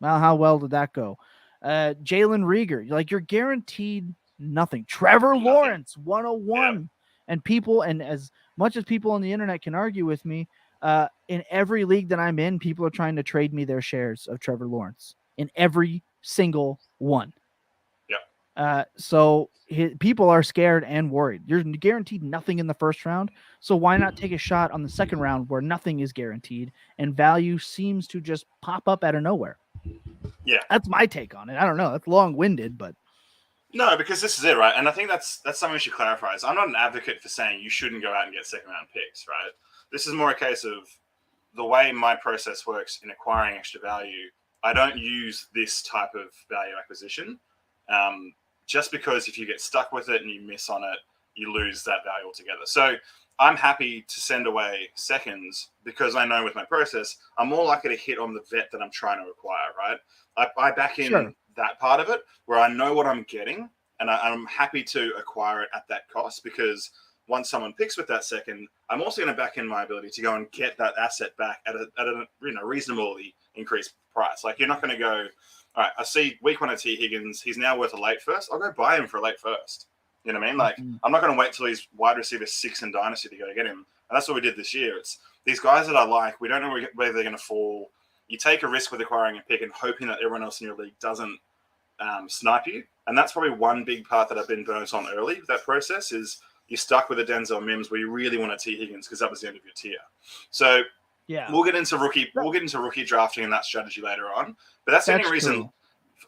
Well, how well did that go? Jalen Reagor, like you're guaranteed nothing. Trevor Lawrence, 101. And as much as people on the internet can argue with me, in every league that I'm in, people are trying to trade me their shares of Trevor Lawrence in every single one. So people are scared and worried. You're guaranteed nothing in the first round. So why not take a shot on the second round where nothing is guaranteed and value seems to just pop up out of nowhere? Yeah. That's my take on it. I don't know. That's long-winded, but. No, because this is it, right? And I think that's something we should clarify. I'm not an advocate for saying you shouldn't go out and get second round picks, right? This is more a case of the way my process works in acquiring extra value. I don't use this type of value acquisition Just because if you get stuck with it and you miss on it, you lose that value altogether. So I'm happy to send away seconds because I know with my process, I'm more likely to hit on the vet that I'm trying to acquire, right? I back in that part of it where I know what I'm getting, and I'm happy to acquire it at that cost because once someone picks with that second, I'm also going to back in my ability to go and get that asset back at a reasonably increased price. Like you're not going to go, all right, I see week 1 of T. Higgins, he's now worth a late first. I'll go buy him for a late first. You know what I mean? Like I'm not going to wait till he's wide receiver 6 in Dynasty to go get him. And that's what we did this year. It's these guys that I like. We don't know where they're going to fall. You take a risk with acquiring a pick and hoping that everyone else in your league doesn't snipe you. And that's probably one big part that I've been burnt on early. That process is you're stuck with a Denzel Mims where you really want a T. Higgins because that was the end of your tier. So we'll get into rookie drafting and that strategy later on. But that's the only reason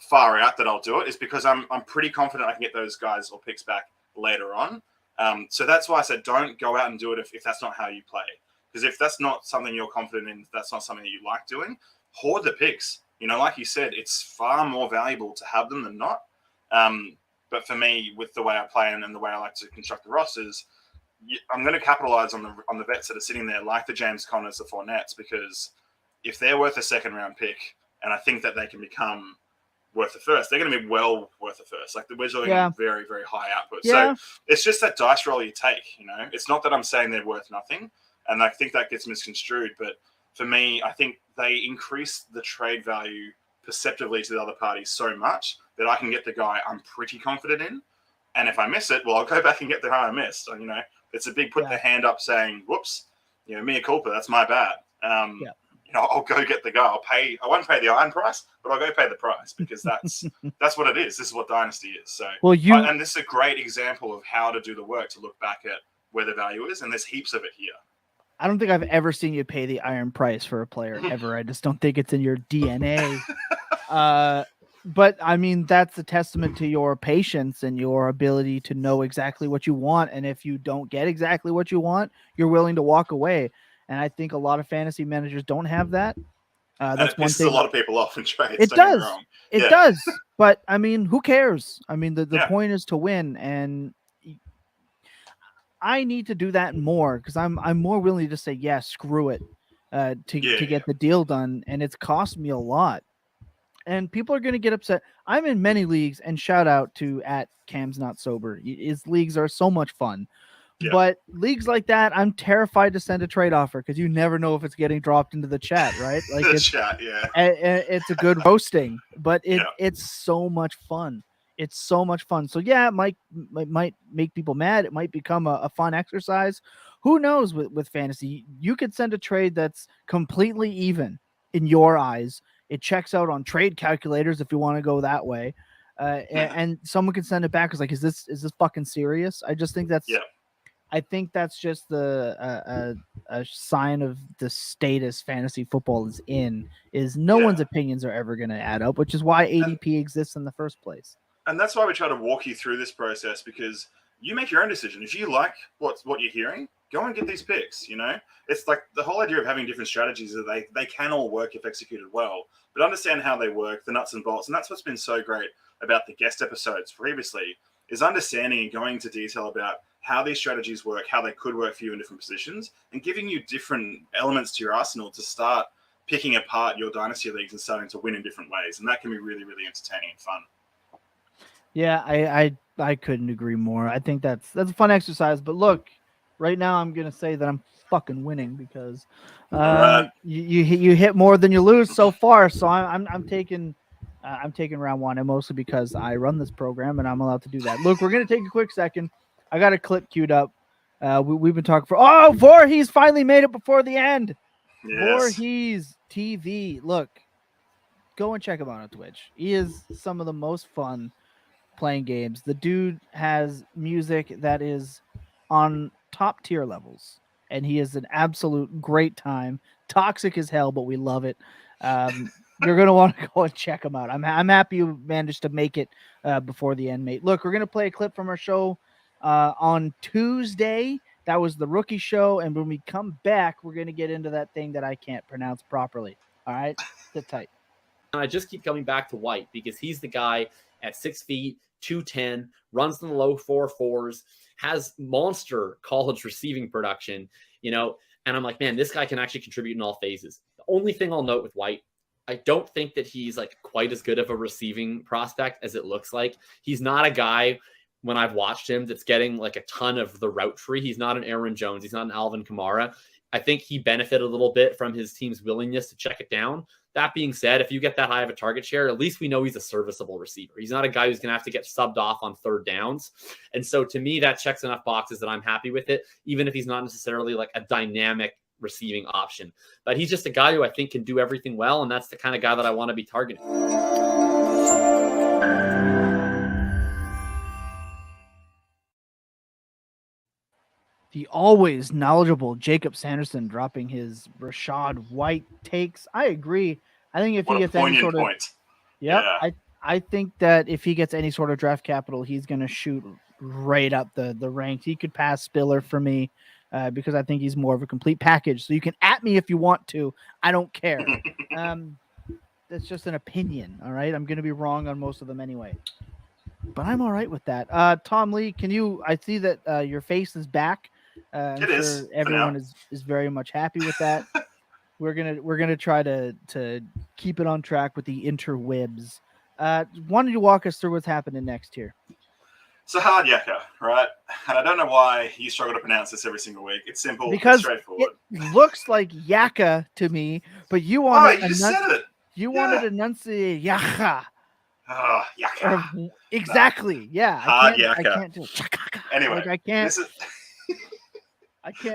far out that I'll do it is because I'm pretty confident I can get those guys or picks back later on. So that's why I said don't go out and do it if that's not how you play. Because if that's not something you're confident in, if that's not something that you like doing, hoard the picks. You know, like you said, it's far more valuable to have them than not. But for me, with the way I play and the way I like to construct the rosters, I'm going to capitalize on the vets that are sitting there, like the James Connors, the Fournettes, because if they're worth a second round pick, and I think that they can become worth a first, they're going to be well worth a first. Like we're talking very, very high output. So it's just that dice roll you take. You know, it's not that I'm saying they're worth nothing, and I think that gets misconstrued. But for me, I think they increase the trade value perceptively to the other party so much that I can get the guy I'm pretty confident in. And if I miss it, well, I'll go back and get the guy I missed. So, you know, it's a big put the hand up saying, whoops, you know, mea culpa, that's my bad. You know, I'll go get the guy. I won't pay the iron price, but I'll go pay the price because that's what it is. This is what Dynasty is. So, and this is a great example of how to do the work to look back at where the value is. And there's heaps of it here. I don't think I've ever seen you pay the iron price for a player ever. I just don't think it's in your DNA. But I mean, that's a testament to your patience and your ability to know exactly what you want. And if you don't get exactly what you want, you're willing to walk away. And I think a lot of fantasy managers don't have that. That's one thing. A lot of people off in trades. It does. It does. But I mean, who cares? I mean, the point is to win, and I need to do that more because I'm more willing to say, screw it, to get the deal done, and it's cost me a lot. And people are going to get upset. I'm in many leagues, and shout out to @Cam's Not Sober. His leagues are so much fun. Yeah. But leagues like that, I'm terrified to send a trade offer because you never know if it's getting dropped into the chat, right? Like chat, it's a good roasting, but it's so much fun. It's so much fun. So it might make people mad. It might become a fun exercise. Who knows with fantasy? You could send a trade that's completely even in your eyes. It checks out on trade calculators if you want to go that way. And someone can send it back. It's like, is this fucking serious? I just think that's I think that's just a sign of the status fantasy football is in. Is no one's opinions are ever going to add up, which is why ADP exists in the first place. And that's why we try to walk you through this process because you make your own decision. If you like what you're hearing, go and get these picks. You know, it's like the whole idea of having different strategies is that they can all work if executed well, but understand how they work, the nuts and bolts, and that's what's been so great about the guest episodes previously is understanding and going into detail about how these strategies work, how they could work for you in different positions, and giving you different elements to your arsenal to start picking apart your dynasty leagues and starting to win in different ways. And that can be really, really entertaining and fun. Yeah, I couldn't agree more. I think that's a fun exercise. But look, right now I'm gonna say that I'm fucking winning because you hit more than you lose so far. So I'm taking round one, and mostly because I run this program and I'm allowed to do that. Look, we're gonna take a quick second. I got a clip queued up. We've been talking for Voorhees finally made it before the end. Yes. Voorhees TV. Look, go and check him out on Twitch. He is some of the most fun playing games. The dude has music that is on top tier levels, and he is an absolute great time. Toxic as hell, but we love it. You're gonna want to go and check him out. I'm happy you managed to make it before the end, mate. Look, we're gonna play a clip from our show on Tuesday. That was the rookie show, and when we come back, we're gonna get into that thing that I can't pronounce properly. All right, sit tight. And I just keep coming back to White because he's the guy at 6 feet, 210, runs in the low 4.4s, has monster college receiving production, you know, and I'm like, man, this guy can actually contribute in all phases. The only thing I'll note with White, I don't think that he's like quite as good of a receiving prospect as it looks like. He's not a guy, when I've watched him, that's getting like a ton of the route tree. He's not an Aaron Jones. He's not an Alvin Kamara. I think he benefited a little bit from his team's willingness to check it down. That being said, if you get that high of a target share, at least we know he's a serviceable receiver. He's not a guy who's going to have to get subbed off on third downs. And so to me, that checks enough boxes that I'm happy with it, even if he's not necessarily like a dynamic receiving option. But he's just a guy who I think can do everything well, and that's the kind of guy that I want to be targeting. The always knowledgeable Jacob Sanderson dropping his Rachaad White takes. I agree. I think if he gets any sort of point. Yep, yeah. I think that if he gets any sort of draft capital, he's going to shoot right up the ranks. He could pass Spiller for me because I think he's more of a complete package. So you can at me if you want to. I don't care. That's just an opinion, all right? I'm going to be wrong on most of them anyway. But I'm all right with that. Tom Lee, can you – I see that your face is back. It is. Everyone is very much happy with that. We're gonna try to keep it on track with the interwebs. Why don't you walk us through what's happening next here? It's a hard yakka, right? And I don't know why you struggle to pronounce this every single week. It's simple, because straightforward. It looks like yakka to me, but you want you just said it. You wanted to enunciate yakka. Oh, yakka. Exactly. No. Yeah. Hard yakka. I can't do it. Anyway, like, I can't.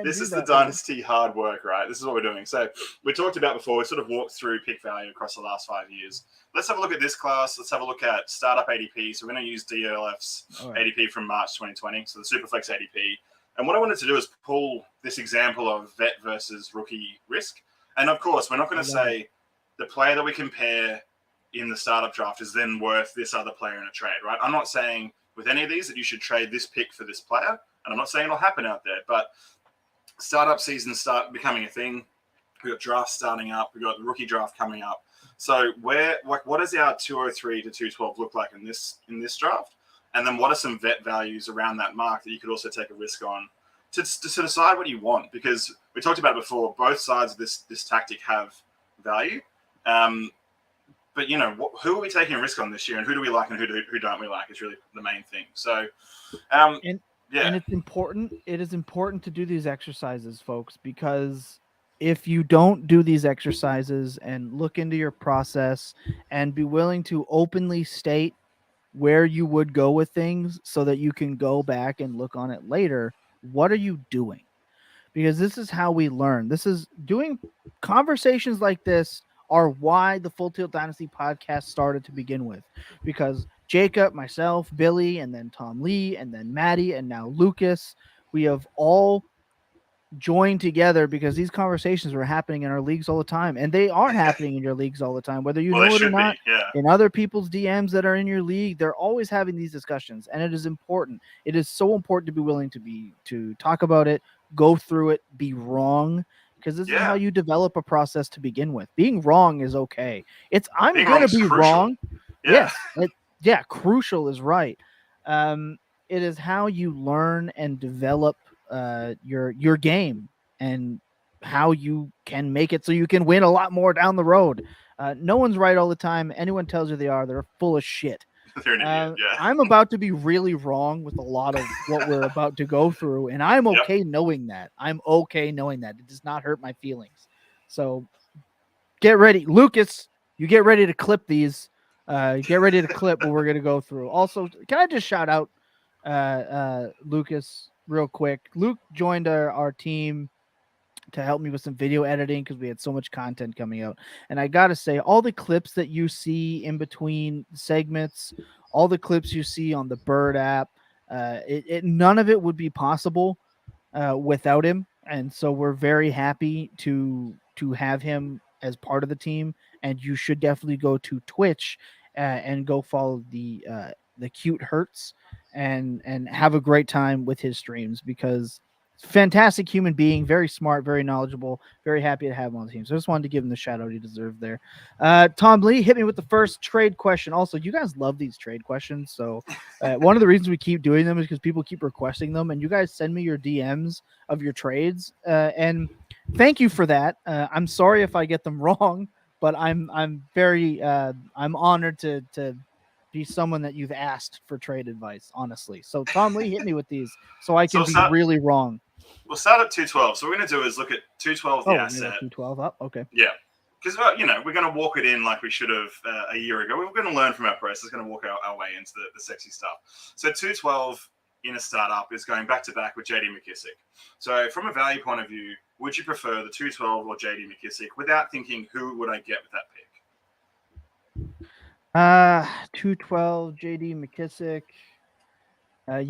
This is the Dynasty hard work, right? This is what we're doing. So we talked about before, we sort of walked through pick value across the last 5 years. Let's have a look at this class. Let's have a look at startup ADP. So we're going to use DLF's ADP from March 2020, so the Superflex ADP. And what I wanted to do is pull this example of vet versus rookie risk. And of course, we're not going to say the player that we compare in the startup draft is then worth this other player in a trade, right? I'm not saying with any of these that you should trade this pick for this player. And I'm not saying it'll happen out there, but startup seasons start becoming a thing. We've got drafts starting up. We've got the rookie draft coming up. So what does our 203 to 212 look like in this draft? And then what are some vet values around that mark that you could also take a risk on to decide what you want? Because we talked about it before, both sides of this tactic have value. But, you know, who are we taking a risk on this year, and who do we like and who don't we like is really the main thing. So, And it's important. It is important to do these exercises, folks, because if you don't do these exercises and look into your process and be willing to openly state where you would go with things so that you can go back and look on it later, what are you doing? Because this is how we learn. This is doing conversations like this are why the Full Tilt Dynasty podcast started to begin with, because Jacob, myself, Billy, and then Tom Lee, and then Maddie, and now Lucas, we have all joined together because these conversations were happening in our leagues all the time, and they are happening in your leagues all the time, whether you know it or not. In other people's DMs that are in your league, they're always having these discussions, and it is important. It is so important to be willing to talk about it, go through it, be wrong, because this is how you develop a process to begin with. Being wrong is okay. I'm going to be wrong. Yes. Crucial is right. It is how you learn and develop your game and how you can make it so you can win a lot more down the road. No one's right all the time. Anyone tells you they're full of shit. They're an idiot, I'm about to be really wrong with a lot of what we're about to go through, and I'm okay knowing that. I'm okay knowing that. It does not hurt my feelings. So get ready. Lucas, you get ready to clip these. Get ready to clip what we're going to go through. Also, can I just shout out Lucas real quick? Luke joined our team to help me with some video editing because we had so much content coming out. And I got to say, all the clips that you see in between segments, all the clips you see on the Bird app, none of it would be possible without him. And so we're very happy to have him as part of the team. And you should definitely go to Twitch and go follow the Cute Hurts and have a great time with his streams, because fantastic human being, very smart, very knowledgeable, very happy to have him on the team. So I just wanted to give him the shout out he deserved there. Tom Lee hit me with the first trade question. Also, you guys love these trade questions. So one of the reasons we keep doing them is because people keep requesting them, and you guys send me your DMs of your trades. And thank you for that. I'm sorry if I get them wrong, but I'm very I'm honored to be someone that you've asked for trade advice, honestly. So Tom Lee hit me with these so I can be really wrong. We'll start at 212. So what we're going to do is look at 212, the asset. 212 up? Okay. Yeah. Because, we're going to walk it in like we should have a year ago. We're going to learn from our process, going to walk our way into the sexy stuff. So 212 in a startup is going back-to-back with JD McKissick. So from a value point of view, would you prefer the 212 or JD McKissick without thinking who would I get with that pick? 212 JD McKissick.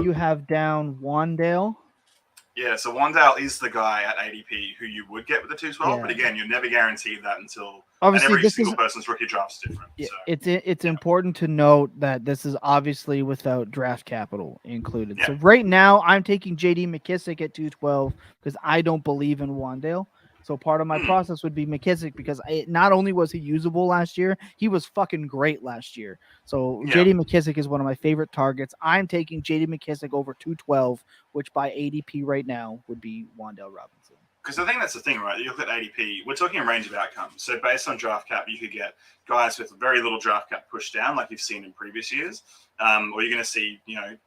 You have down Wandale. Yeah, so Wandale is the guy at ADP who you would get with the 212, but again, you're never guaranteed that until every single person's rookie draft is different. So. It's important to note that this is obviously without draft capital included. Yeah. So right now, I'm taking JD McKissick at 212 because I don't believe in Wandale. So part of my process would be McKissick because not only was he usable last year, he was fucking great last year. So JD McKissick is one of my favorite targets. I'm taking JD McKissick over 212, which by ADP right now would be Wandale Robinson. Because I think that's the thing, right? You look at ADP, we're talking a range of outcomes. So based on draft cap, you could get guys with very little draft cap pushed down like you've seen in previous years. Or you're going to see,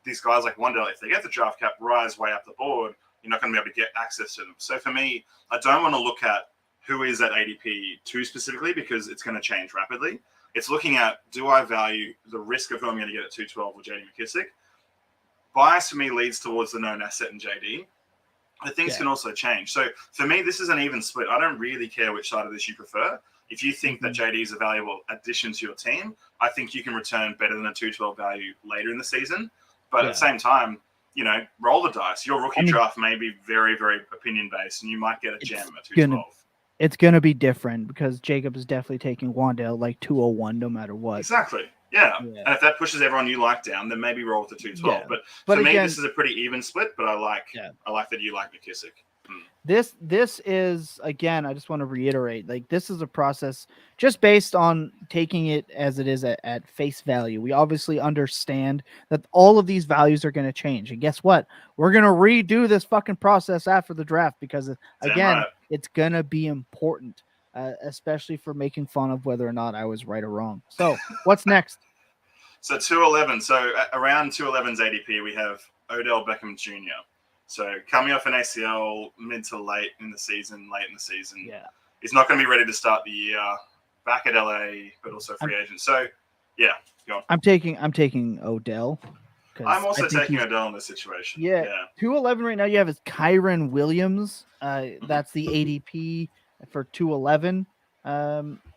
these guys like Wandale, if they get the draft cap, rise way up the board, you're not going to be able to get access to them. So for me, I don't want to look at who is at ADP too specifically because it's going to change rapidly. It's looking at, do I value the risk of who I'm going to get at 212 or JD McKissick? Bias for me leads towards the known asset in JD. But things can also change. So for me, this is an even split. I don't really care which side of this you prefer. If you think that JD is a valuable addition to your team, I think you can return better than a 212 value later in the season. But at the same time, roll the dice. Your rookie draft may be very, very opinion-based, and you might get a gem at 212. It's going to be different because Jacob is definitely taking Wandale like 201 no matter what. Exactly. Yeah. And if that pushes everyone you like down, then maybe roll with the 212. Yeah. But for me, this is a pretty even split, but I like that you like McKissick. This is, again, I just want to reiterate, like, this is a process just based on taking it as it is at face value. We obviously understand that all of these values are going to change. And guess what? We're going to redo this fucking process after the draft because, again, it's going to be important, especially for making fun of whether or not I was right or wrong. So what's next? So 211. So around 211's ADP, we have Odell Beckham Jr., So coming off an ACL mid to late in the season. Yeah. He's not going to be ready to start the year. Back at LA, but also free agent. So, go on. I'm taking Odell. I'm also taking Odell in this situation. Yeah. 211 right now you have is Kyren Williams. That's the ADP for 211.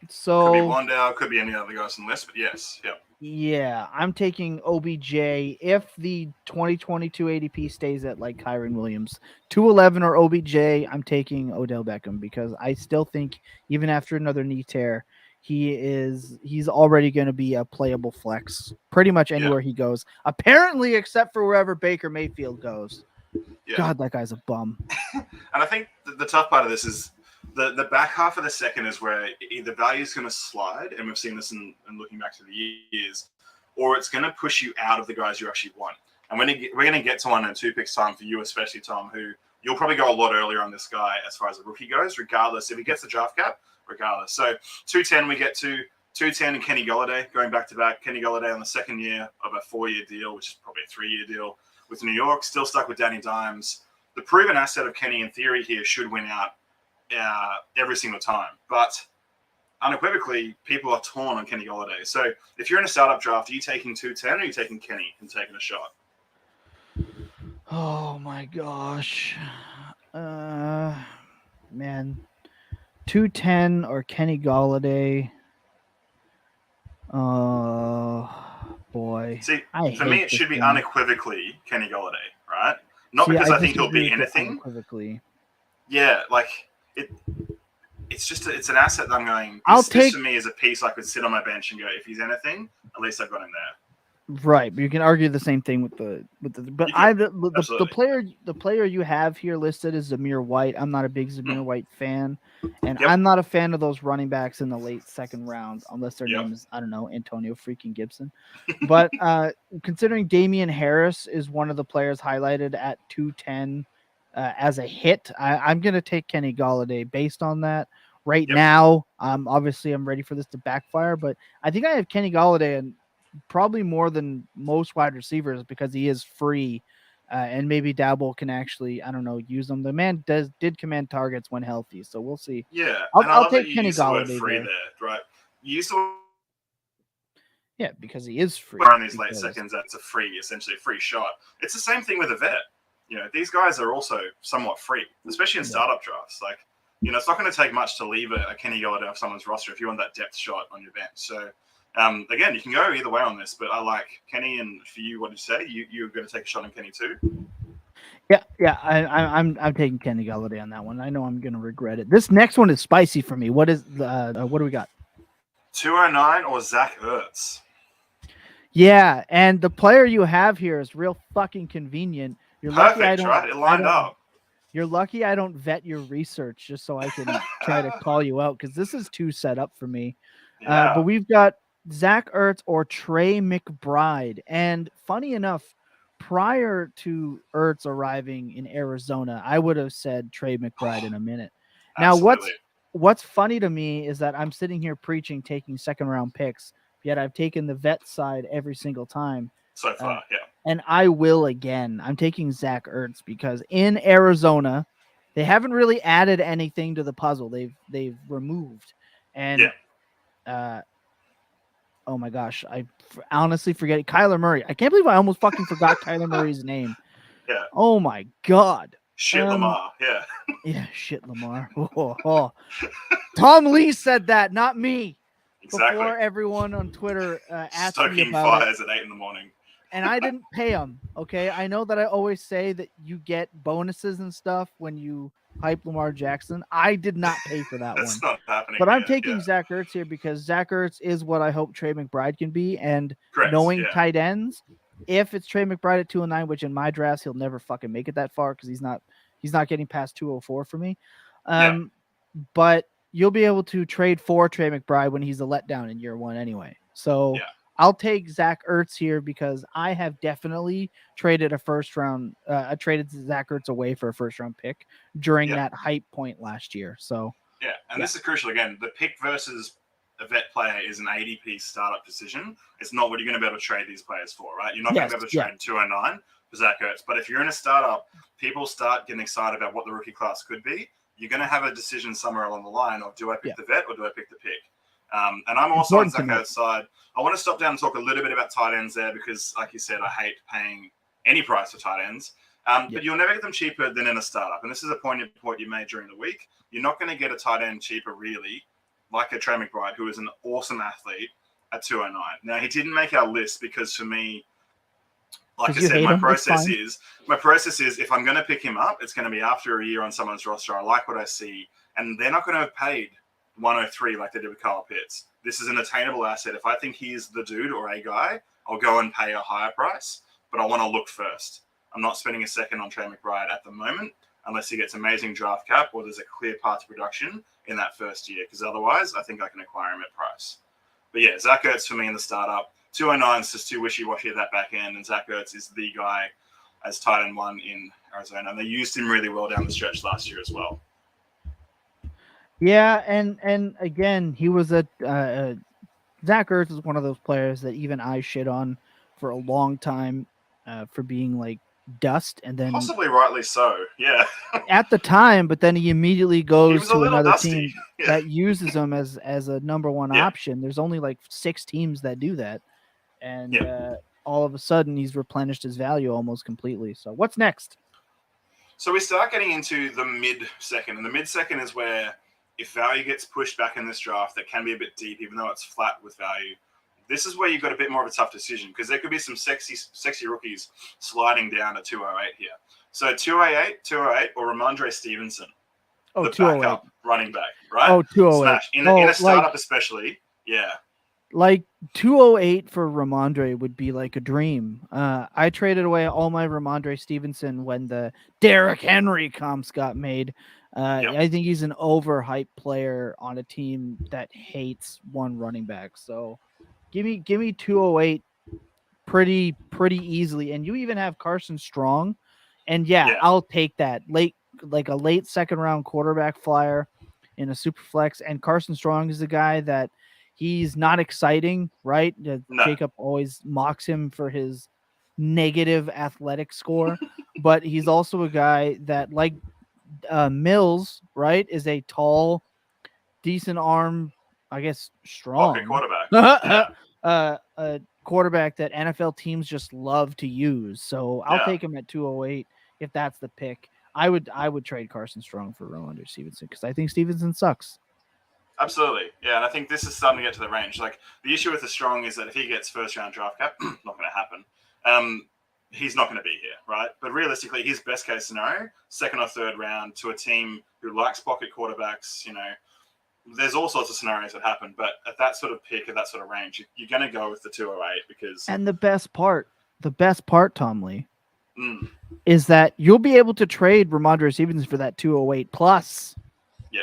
So could be Wandale, could be any other guys on the list, but yes. Yep. Yeah, I'm taking OBJ if the 2022 ADP stays at like Kyren Williams. 211 or OBJ, I'm taking Odell Beckham because I still think even after another knee tear, he's already going to be a playable flex pretty much anywhere he goes. Apparently, except for wherever Baker Mayfield goes. Yeah. God, that guy's a bum. And I think the tough part of this is the back half of the second is where either value is going to slide, and we've seen this in looking back to the years, or it's going to push you out of the guys you actually want. And we're going to get to 1 and 2 picks time for you, especially Tom, who you'll probably go a lot earlier on this guy as far as a rookie goes, regardless if he gets the draft cap, regardless. So 210, we get to 210 and Kenny Golladay going back to back. Kenny Golladay on the second year of a 4-year deal, which is probably a 3-year deal with New York, still stuck with Danny Dimes. The proven asset of Kenny in theory here should win out every single time, but unequivocally, people are torn on Kenny Golladay. So if you're in a startup draft, are you taking 210 or are you taking Kenny and taking a shot? Oh my gosh. Man. 210 or Kenny Golladay. Oh boy. See, for me, it should be unequivocally Kenny Golladay, right? Not because I think he'll be anything. Unequivocally. Yeah, like it's an asset that I'm going. This for me is a piece I could sit on my bench and go, if he's anything, at least I've got him there. Right, but you can argue the same thing with the but the player you have here listed is Zamir White. I'm not a big Zamir White fan, and I'm not a fan of those running backs in the late second rounds unless their name is, I don't know, Antonio freaking Gibson. But considering Damian Harris is one of the players highlighted at 210 as a hit, I'm gonna take Kenny Golladay based on that. Right now, obviously I'm ready for this to backfire, but I think I have Kenny Golladay and probably more than most wide receivers because he is free, and maybe Dabble can actually, I don't know, use him. The man did command targets when healthy, so we'll see. Yeah, I'll take Kenny Golladay free there, right? You used to because he is free. In these late seconds, that's essentially a free shot. It's the same thing with a vet. These guys are also somewhat free, especially in startup drafts. Like, it's not going to take much to leave a Kenny Golladay off someone's roster if you want that depth shot on your bench. So. Again, you can go either way on this, but I like Kenny. And for you, what did you say? You're going to take a shot on Kenny too? Yeah. I'm taking Kenny Golladay on that one. I know I'm going to regret it. This next one is spicy for me. What do we got? 209 or Zach Ertz? Yeah, and the player you have here is real fucking convenient. You're perfect, lucky I don't, right? It lined up. You're lucky I don't vet your research just so I can try to call you out because this is too set up for me. Yeah. But we've got Zach Ertz or Trey McBride. And funny enough, prior to Ertz arriving in Arizona, I would have said Trey McBride in a minute. Now, what's funny to me is that I'm sitting here preaching taking second-round picks, yet I've taken the vet side every single time. So far, yeah. And I will again. I'm taking Zach Ertz because in Arizona, they haven't really added anything to the puzzle. They've removed. And oh my gosh, I honestly forget Kyler Murray. I can't believe I almost fucking forgot Kyler Murray's name. Yeah. Oh my god. Shit Lamar. Yeah. Yeah, shit Lamar. Tom Lee said that, not me. Exactly. Before everyone on Twitter asked Stoking me about fires it. at 8 in the morning. And I didn't pay him. Okay, I know that I always say that you get bonuses and stuff when you hype Lamar Jackson. I did not pay for that That's one. not happening. But I'm taking Zach Ertz here because Zach Ertz is what I hope Trey McBride can be. And knowing tight ends, if it's Trey McBride at 209, which in my drafts he'll never fucking make it that far because he's not getting past 204 for me. But you'll be able to trade for Trey McBride when he's a letdown in year one anyway. So I'll take Zach Ertz here because I have definitely traded a first round. I traded Zach Ertz away for a first round pick during that hype point last year. So this is crucial again. The pick versus a vet player is an ADP startup decision. It's not what you're going to be able to trade these players for, right? You're not going to be able to trade 209 for Zach Ertz. But if you're in a startup, people start getting excited about what the rookie class could be. You're going to have a decision somewhere along the line of do I pick the vet or do I pick the pick? And I'm also on Zach Ertz's side. I want to stop down and talk a little bit about tight ends there because, like you said, I hate paying any price for tight ends. But you'll never get them cheaper than in a startup. And this is a point you made during the week. You're not going to get a tight end cheaper, really, like a Trey McBride, who is an awesome athlete at 209. Now, he didn't make our list because, for me, like I said, my process is if I'm going to pick him up, it's going to be after a year on someone's roster. I like what I see. And they're not going to have paid 103 like they did with Kyle Pitts. This is an attainable asset. If I think he's the dude or a guy, I'll go and pay a higher price, but I want to look first. I'm not spending a second on Trey McBride at the moment unless he gets amazing draft cap or there's a clear path to production in that first year, because otherwise I think I can acquire him at price. But yeah, Zach Ertz for me in the startup. 209 is just too wishy-washy at that back end, and Zach Ertz is the guy as tight end one in Arizona, and they used him really well down the stretch last year as well. Yeah, and again, he was Zach Ertz is one of those players that even I shit on for a long time for being like dust, and then possibly rightly so. Yeah, at the time, but then he immediately goes to another dusty. team that uses him as a number one option. There's only like 6 teams that do that, and all of a sudden he's replenished his value almost completely. So what's next? So we start getting into the mid-second, and the mid-second is where if value gets pushed back in this draft, that can be a bit deep, even though it's flat with value. This is where you've got a bit more of a tough decision because there could be some sexy rookies sliding down to 208 here. So 208 or Ramondre Stevenson, the backup running back, right? Oh, 208. Smash. In a startup especially, yeah. Like 208 for Ramondre would be like a dream. I traded away all my Ramondre Stevenson when the Derrick Henry comps got made. I think he's an overhyped player on a team that hates one running back. So give me 208 pretty easily. And you even have Carson Strong. And yeah, I'll take that. Like a late second round quarterback flyer in a super flex. And Carson Strong is the guy that he's not exciting, right? No. Jacob always mocks him for his negative athletic score, but he's also a guy that, like Mills, right, is a tall, decent arm, I guess strong pocket quarterback. a quarterback that NFL teams just love to use. So I'll take him at 208 if that's the pick. I would trade Carson Strong for Ramondre Stevenson because I think Stevenson sucks. Absolutely. Yeah, and I think this is starting to get to the range. Like, the issue with the Strong is that if he gets first-round draft cap, not going to happen. He's not going to be here, right? But realistically, his best-case scenario, second or third round to a team who likes pocket quarterbacks, there's all sorts of scenarios that happen. But at that sort of pick, at that sort of range, you're going to go with the 208 because... And the best part, Tom Lee, is that you'll be able to trade Ramondre Stevenson for that 208 plus. Yeah.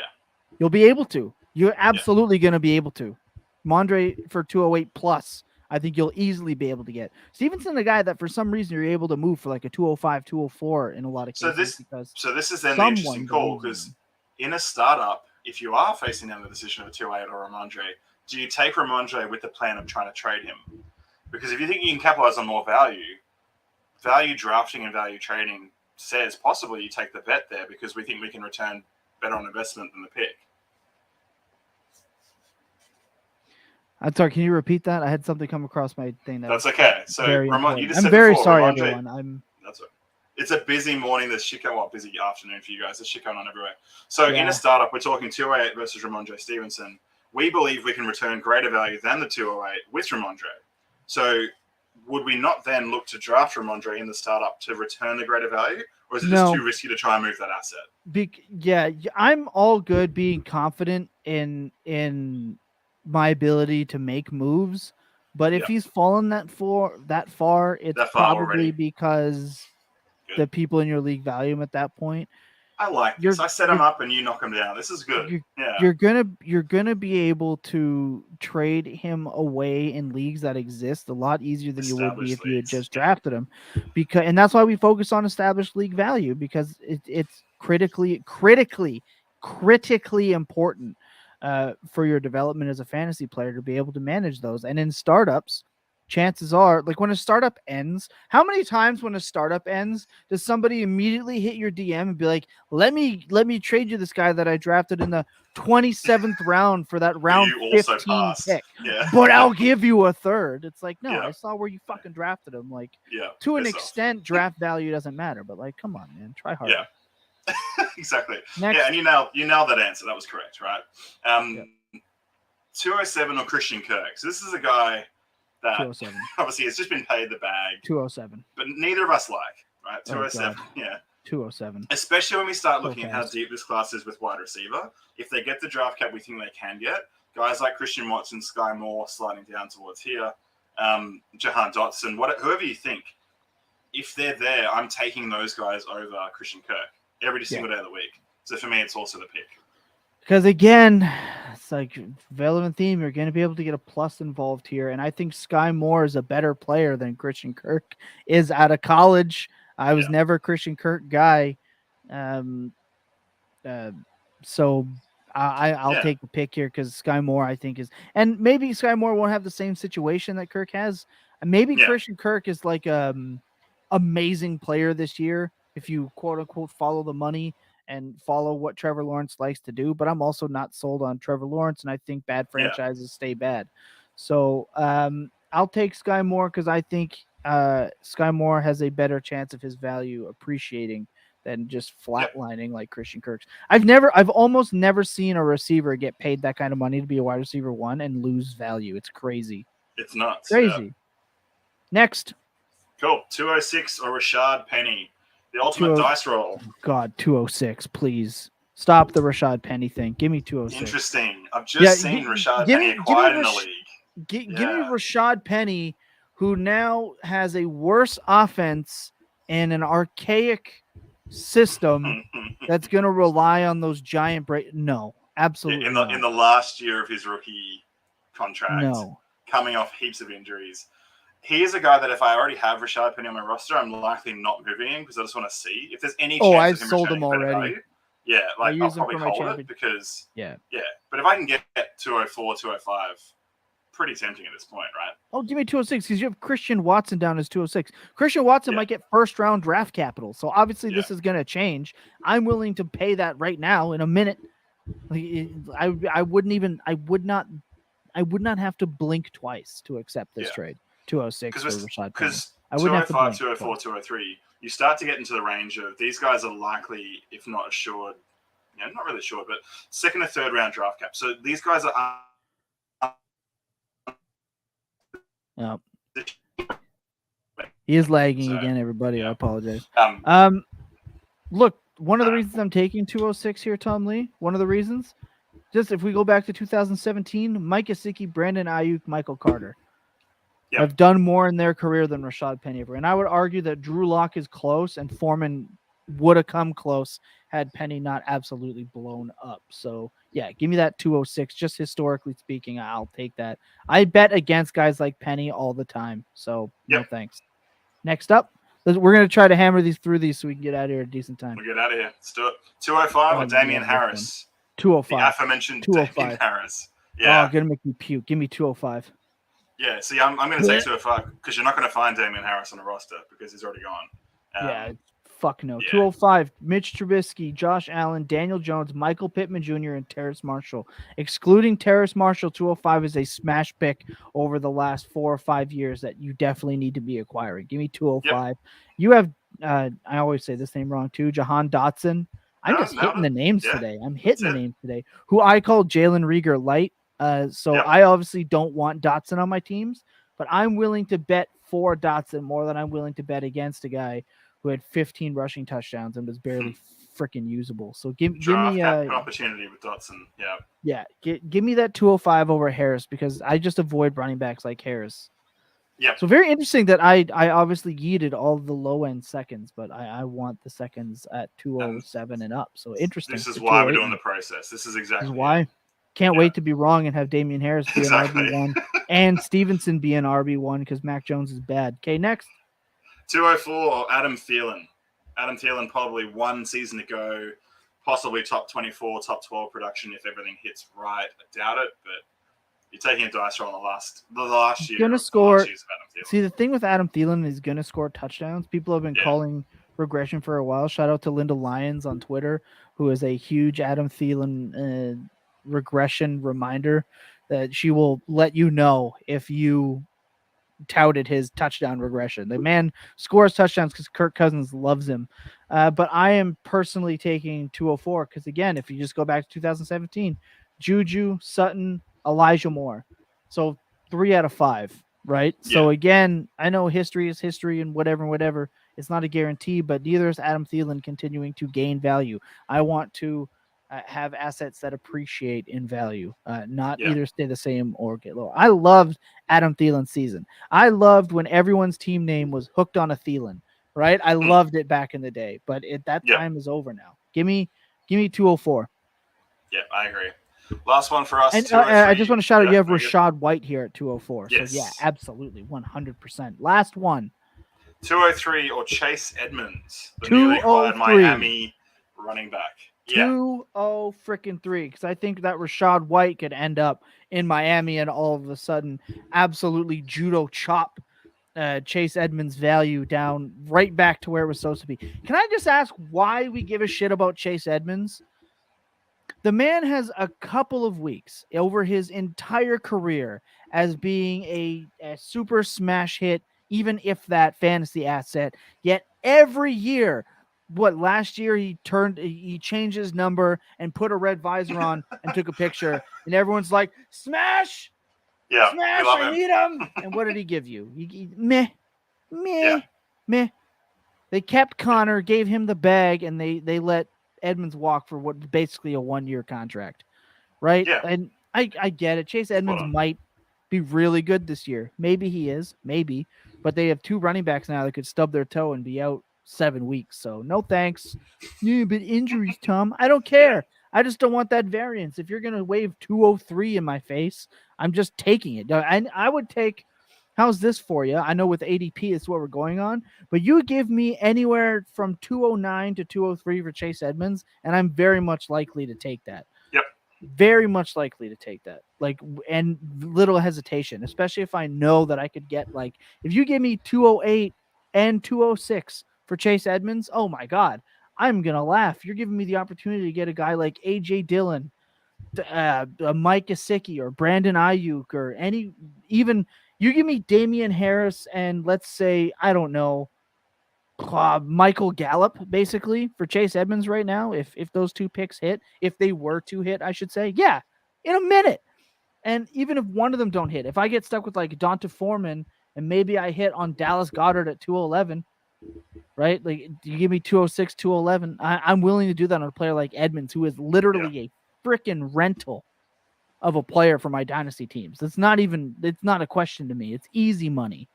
You'll be able to. You're absolutely going to be able to. Ramondre for 208 plus. I think you'll easily be able to get. Stevenson, a guy that for some reason you're able to move for like a 205, 204 in a lot of cases. So this is then the interesting call, because in a startup, if you are facing down the decision of a 208 or Ramondre, do you take Ramondre with the plan of trying to trade him? Because if you think you can capitalize on more value drafting and value trading says possibly you take the bet there because we think we can return better on investment than the pick. I'm sorry, can you repeat that? I had something come across my thing. That's okay. So I'm very sorry, everyone. That's right. It's a busy morning. There's shit going on. Busy afternoon for you guys. There's shit going on everywhere. So in a startup, we're talking 208 versus Ramondre Stevenson. We believe we can return greater value than the 208 with Ramondre. So would we not then look to draft Ramondre in the startup to return the greater value? Or is it just too risky to try and move that asset? I'm all good being confident in my ability to make moves, but if he's fallen that far, it's probably already because the people in your league value him at that point. I like this. I set him up and you knock him down. This is good. You're gonna be able to trade him away in leagues that exist a lot easier than you would be if you had just drafted him, and that's why we focus on established league value, because it's critically important for your development as a fantasy player to be able to manage those. And in startups, chances are, like when a startup ends, how many times when a startup ends does somebody immediately hit your DM and be like, let me trade you this guy that I drafted in the 27th round for that round 15 pick, but I'll give you a third. It's like, no, I saw where you fucking drafted him. Like, to an extent, draft value doesn't matter, but like, come on, man, try harder. Exactly. Next. Yeah, and you nailed that answer. That was correct, right? 207 or Christian Kirk. So this is a guy that obviously has just been paid the bag. 207. But neither of us like, right? 207. 207. Especially when we start looking at how deep this class is with wide receiver. If they get the draft cap we think they can get, guys like Christian Watson, Sky Moore sliding down towards here, Jahan Dotson, whoever you think, if they're there, I'm taking those guys over Christian Kirk every single day of the week. So for me, it's also the pick. Because again, it's like relevant theme. You're going to be able to get a plus involved here, and I think Sky Moore is a better player than Christian Kirk is out of college. I was never a Christian Kirk guy, so I'll take the pick here because Sky Moore I think is, and maybe Sky Moore won't have the same situation that Kirk has. Maybe Christian Kirk is like amazing player this year if you quote unquote follow the money and follow what Trevor Lawrence likes to do, but I'm also not sold on Trevor Lawrence, and I think bad franchises stay bad. So I'll take Sky Moore because I think Sky Moore has a better chance of his value appreciating than just flatlining like Christian Kirk's. I've almost never seen a receiver get paid that kind of money to be a wide receiver one and lose value. It's crazy. It's nuts. Crazy. Yeah. Next. Cool. 206 or Rashad Penny. The ultimate dice roll. God, 206, please. Stop the Rashad Penny thing. Give me 206. Interesting. I've just seen Rashad Penny acquired in the league. Give me Rashad Penny, who now has a worse offense and an archaic system that's going to rely on those giant break. No, absolutely not. In the last year of his rookie contract, no, coming off heaps of injuries. He is a guy that if I already have Rashad Penny on my roster, I'm likely not moving him because I just want to see if there's any chance I of him sold him returning better already. value. Yeah, like I'll probably hold champion. it because yeah. But if I can get 204, 205, pretty tempting at this point, right? Oh, give me 206 because you have Christian Watson down as 206. Christian Watson might get first round draft capital, so obviously this is going to change. I'm willing to pay that right now in a minute. I would not have to blink twice to accept this trade. 206 for Rashad Penny. Because 205, 204, 203, you start to get into the range of these guys are likely, if not assured, not really sure, but second or third round draft cap. So these guys are. He is lagging again, everybody. I apologize. Look, one of the reasons I'm taking 206 here, Tom Lee, one of the reasons, just if we go back to 2017, Mike Gesicki, Brandon Ayuk, Michael Carter have done more in their career than Rashad Penny ever. And I would argue that Drew Lock is close and Foreman would have come close had Penny not absolutely blown up. So, yeah, give me that 206. Just historically speaking, I'll take that. I bet against guys like Penny all the time. So, no thanks. Next up, we're going to try to hammer through these so we can get out of here at a decent time. We'll get out of here. Let's do it. 205 or Damian Harris? 205. The aforementioned 205. Damian Harris. Yeah. Oh, going to make me puke. Give me 205. Yeah, see, I'm going to say 205 because you're not going to find Damian Harris on the roster because he's already gone. Fuck no. 205, Mitch Trubisky, Josh Allen, Daniel Jones, Michael Pittman Jr., and Terrace Marshall. Excluding Terrace Marshall, 205 is a smash pick over the last 4 or 5 years that you definitely need to be acquiring. Give me 205. You have, I always say this name wrong too, Jahan Dotson. I'm just hitting the names today. I'm hitting the names today. Who I call Jalen Reagor light. I obviously don't want Dotson on my teams, but I'm willing to bet for Dotson more than I'm willing to bet against a guy who had 15 rushing touchdowns and was barely freaking usable. So give me an opportunity with Dotson. Give me that 205 over Harris because I just avoid running backs like Harris. Yeah. So very interesting that I obviously yeeted all the low end seconds, but I want the seconds at 207 and up. So interesting. This is why we're doing the process. This is exactly why. Can't wait to be wrong and have Damian Harris be an RB1 and Stevenson be an RB1 because Mac Jones is bad. Okay, next. 204, Adam Thielen. Adam Thielen probably 1 season to go, possibly top 24, top 12 production if everything hits right. I doubt it, but you're taking a dice roll on the last year. Gonna score. See, the thing with Adam Thielen is going to score touchdowns. People have been calling regression for a while. Shout out to Linda Lyons on Twitter, who is a huge Adam Thielen regression reminder that she will let you know if you touted his touchdown regression. The man scores touchdowns because Kirk Cousins loves him. But I am personally taking 204 because, again, if you just go back to 2017, Juju, Sutton, Elijah Moore. So 3 out of 5, right? Yeah. So, again, I know history is history and whatever. It's not a guarantee, but neither is Adam Thielen continuing to gain value. I want to have assets that appreciate in value, not either stay the same or get lower. I loved Adam Thielen's season. I loved when everyone's team name was hooked on a Thielen, right? I loved it back in the day, but that time is over now. Give me 204. Yeah, I agree. Last one for us. And I just want to shout out, you have Rachaad White here at 204. Yes. So, yeah, absolutely, 100%. Last one. 203 or Chase Edmonds, the newly acquired Miami running back. 203 because I think that Rachaad White could end up in Miami and all of a sudden absolutely judo chop Chase Edmonds' value down right back to where it was supposed to be. Can I just ask why we give a shit about Chase Edmonds? The man has a couple of weeks over his entire career as being a super smash hit, even if that fantasy asset, yet every year. Last year he changed his number and put a red visor on and took a picture, and everyone's like, smash, smash, I need him. And what did he give you? Meh. They kept Connor, gave him the bag, and they let Edmonds walk for what basically a 1-year contract, right? Yeah. And I get it. Chase Edmonds might be really good this year. Maybe he is, maybe, but they have 2 running backs now that could stub their toe and be out 7 weeks. So no thanks. Yeah, but injuries, Tom. I don't care. I just don't want that variance. If you're gonna wave 203 in my face, I'm just taking it. I would take. How's this for you? I know with ADP it's what we're going on, but you give me anywhere from 209 to 203 for Chase Edmonds, and I'm very much likely to take that. Yep. Very much likely to take that. Like, and little hesitation, especially if I know that I could get, like, if you give me 208 and 206 for Chase Edmonds, oh my God, I'm going to laugh. You're giving me the opportunity to get a guy like A.J. Dillon, Mike Gesicki, or Brandon Ayuk, or even you give me Damian Harris and, let's say, I don't know, Michael Gallup, basically, for Chase Edmonds right now, if those 2 picks hit, if they were to hit, I should say, yeah, in a minute. And even if one of them don't hit, if I get stuck with like Donta Foreman and maybe I hit on Dallas Goedert at 211, right? Like, you give me 206, 211, I'm willing to do that on a player like Edmonds, who is literally a freaking rental of a player for my dynasty teams. It's not a question to me. It's easy money.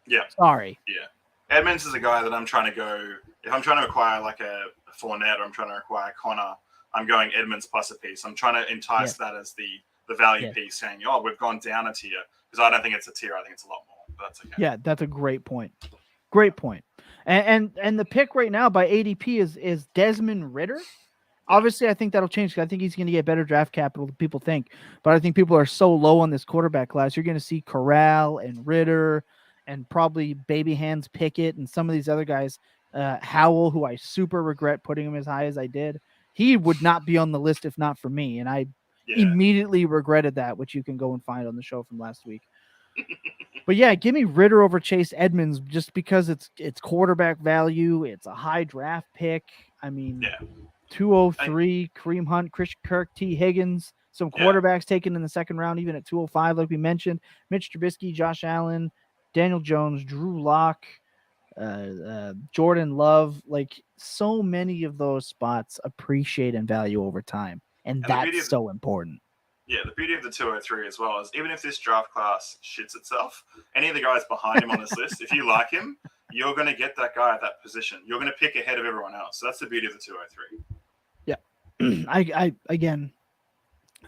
Yeah. Sorry. Yeah. Edmonds is a guy that I'm trying to go. If I'm trying to acquire like a Fournette, or I'm trying to acquire Connor, I'm going Edmonds plus a piece. I'm trying to entice that as the value piece, saying, oh, we've gone down a tier, because I don't think it's a tier. I think it's a lot more. But that's okay. Yeah, that's a great point. Great point. And the pick right now by ADP is Desmond Ridder. Obviously, I think that'll change. I think he's going to get better draft capital than people think. But I think people are so low on this quarterback class. You're going to see Corral and Ridder and probably Baby Hands Pickett and some of these other guys. Howell, who I super regret putting him as high as I did. He would not be on the list if not for me. And I immediately regretted that, which you can go and find on the show from last week. But yeah, give me Ridder over Chase Edmonds just because it's quarterback value. It's a high draft pick. I mean, 203, Kareem Hunt, Christian Kirk, T. Higgins, some quarterbacks taken in the second round, even at 205, like we mentioned. Mitch Trubisky, Josh Allen, Daniel Jones, Drew Lock, Jordan Love. Like, so many of those spots appreciate in value over time. And that's so important. Yeah, the beauty of the 203 as well is, even if this draft class shits itself, any of the guys behind him on this list, if you like him, you're going to get that guy at that position. You're going to pick ahead of everyone else. So that's the beauty of the 203. Yeah. I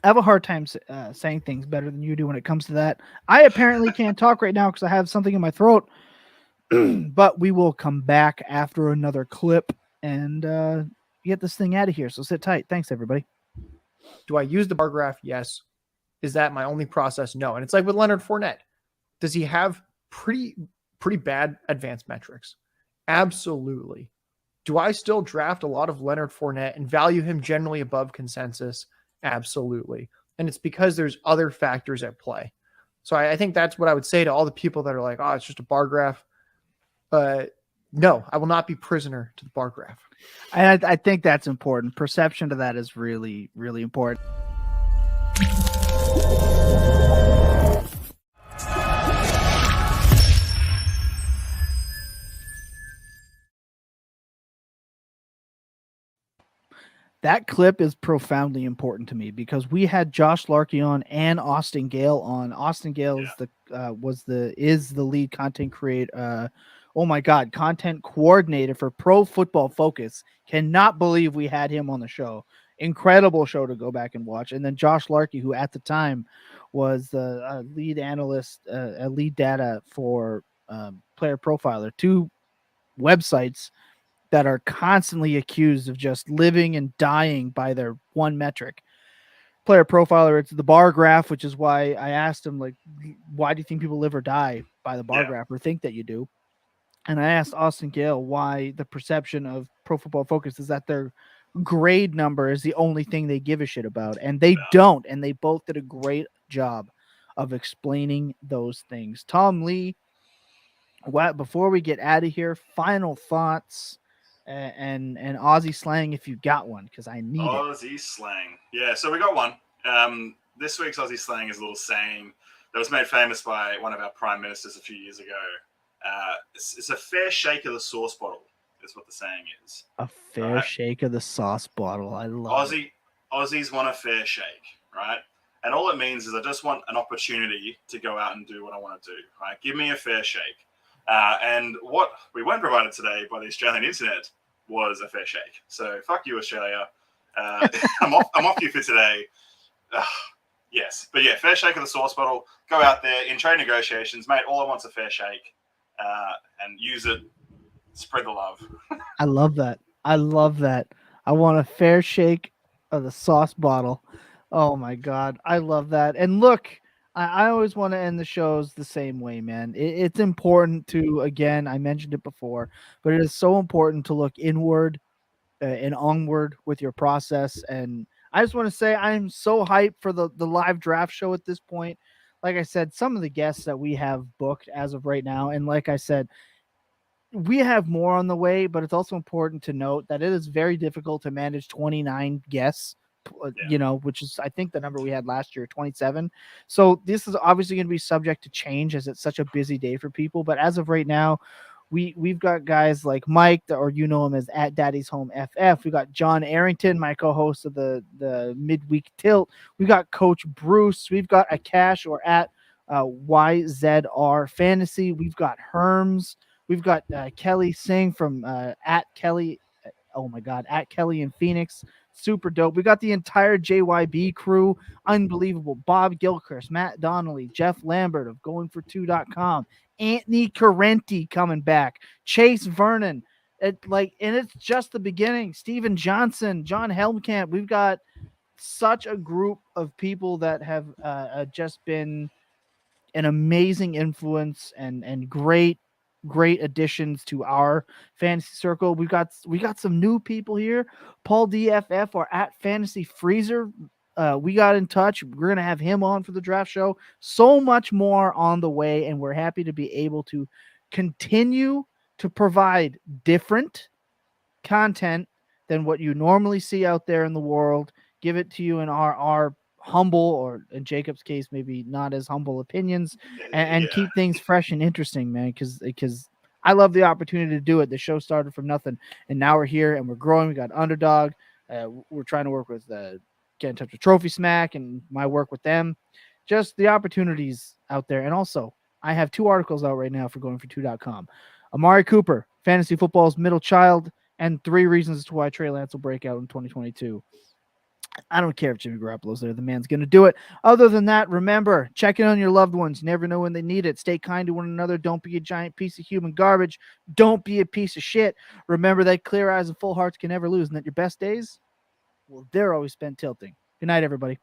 have a hard time saying things better than you do when it comes to that. I apparently can't talk right now because I have something in my throat. But we will come back after another clip and get this thing out of here. So sit tight. Thanks, everybody. Do I use the bar graph? Yes. Is that my only process? No. And it's like with Leonard Fournette. Does he have pretty bad advanced metrics? Absolutely. Do I still draft a lot of Leonard Fournette and value him generally above consensus? Absolutely. And it's because there's other factors at play. So I think that's what I would say to all the people that are like, oh, it's just a bar graph. No, I will not be prisoner to the bar graph. I think that's important. Perception to that is really, really important. That clip is profoundly important to me because we had Josh Larkey on and Austin Gale on. Austin Gale is the lead content creator. Oh my God, content coordinator for Pro Football Focus. Cannot believe we had him on the show. Incredible show to go back and watch. And then Josh Larkey, who at the time was the lead analyst, lead data for Player Profiler, 2 websites that are constantly accused of just living and dying by their one metric. Player Profiler, it's the bar graph, which is why I asked him, like, why do you think people live or die by the bar graph, or think that you do? And I asked Austin Gale why the perception of Pro Football Focus is that their grade number is the only thing they give a shit about. And they don't. And they both did a great job of explaining those things. Tom Lee, before we get out of here, final thoughts and Aussie slang if you got one, because I need Aussie slang. Yeah, so we got one. This week's Aussie slang is a little saying that was made famous by one of our prime ministers a few years ago. It's a fair shake of the sauce bottle, is what the saying is. A fair shake of the sauce bottle. I love Aussies want a fair shake, right? And all it means is I just want an opportunity to go out and do what I want to do. Right? Give me a fair shake. And what we weren't provided today by the Australian internet was a fair shake. So fuck you, Australia. I'm off you for today. Yes, but yeah, fair shake of the sauce bottle. Go out there in trade negotiations, mate. All I want's a fair shake, and use it. Spread the love. I love that. I love that. I want a fair shake of the sauce bottle. Oh my god, I love that. And look, I always want to end the shows the same way, man. It's important to, again, I mentioned it before, but it is so important to look inward and onward with your process. And I just want to say I'm so hyped for the live draft show at this point. Like I said, some of the guests that we have booked as of right now, and like I said, we have more on the way, but it's also important to note that it is very difficult to manage 29 guests, which is, I think, the number we had last year, 27. So this is obviously going to be subject to change as it's such a busy day for people. But as of right now, we've got guys like Mike, or you know him as at Daddy's Home FF. We got John Arrington, my co-host of the midweek tilt. We got Coach Bruce. We've got Akash, or at YZR Fantasy. We've got Herms. We've got Kelly Singh from at Kelly. Oh my God, at Kelly in Phoenix. Super dope. We got the entire JYB crew. Unbelievable. Bob Gilchrist, Matt Donnelly, Jeff Lambert of GoingFor2.com, Anthony Carenti coming back, Chase Vernon. And it's just the beginning. Steven Johnson, John Helmkamp. We've got such a group of people that have just been an amazing influence and great additions to our fantasy circle. We got some new people here. Paul DFF, or at Fantasy Freezer, we got in touch. We're gonna have him on for the draft show. So much more on the way, and we're happy to be able to continue to provide different content than what you normally see out there in the world. Give it to you in our humble, or in Jacob's case, maybe not as humble opinions, and keep things fresh and interesting, man. Because I love the opportunity to do it. The show started from nothing, and now we're here and we're growing. We got Underdog. We're trying to work with get in touch with Trophy Smack and my work with them. Just the opportunities out there. And also, I have 2 articles out right now for GoingFor2.com. Amari Cooper, fantasy football's middle child, and 3 reasons as to why Trey Lance will break out in 2022. I don't care if Jimmy Garoppolo's there. The man's going to do it. Other than that, remember, check in on your loved ones. You never know when they need it. Stay kind to one another. Don't be a giant piece of human garbage. Don't be a piece of shit. Remember that clear eyes and full hearts can never lose, and that your best days, well, they're always spent tilting. Good night, everybody.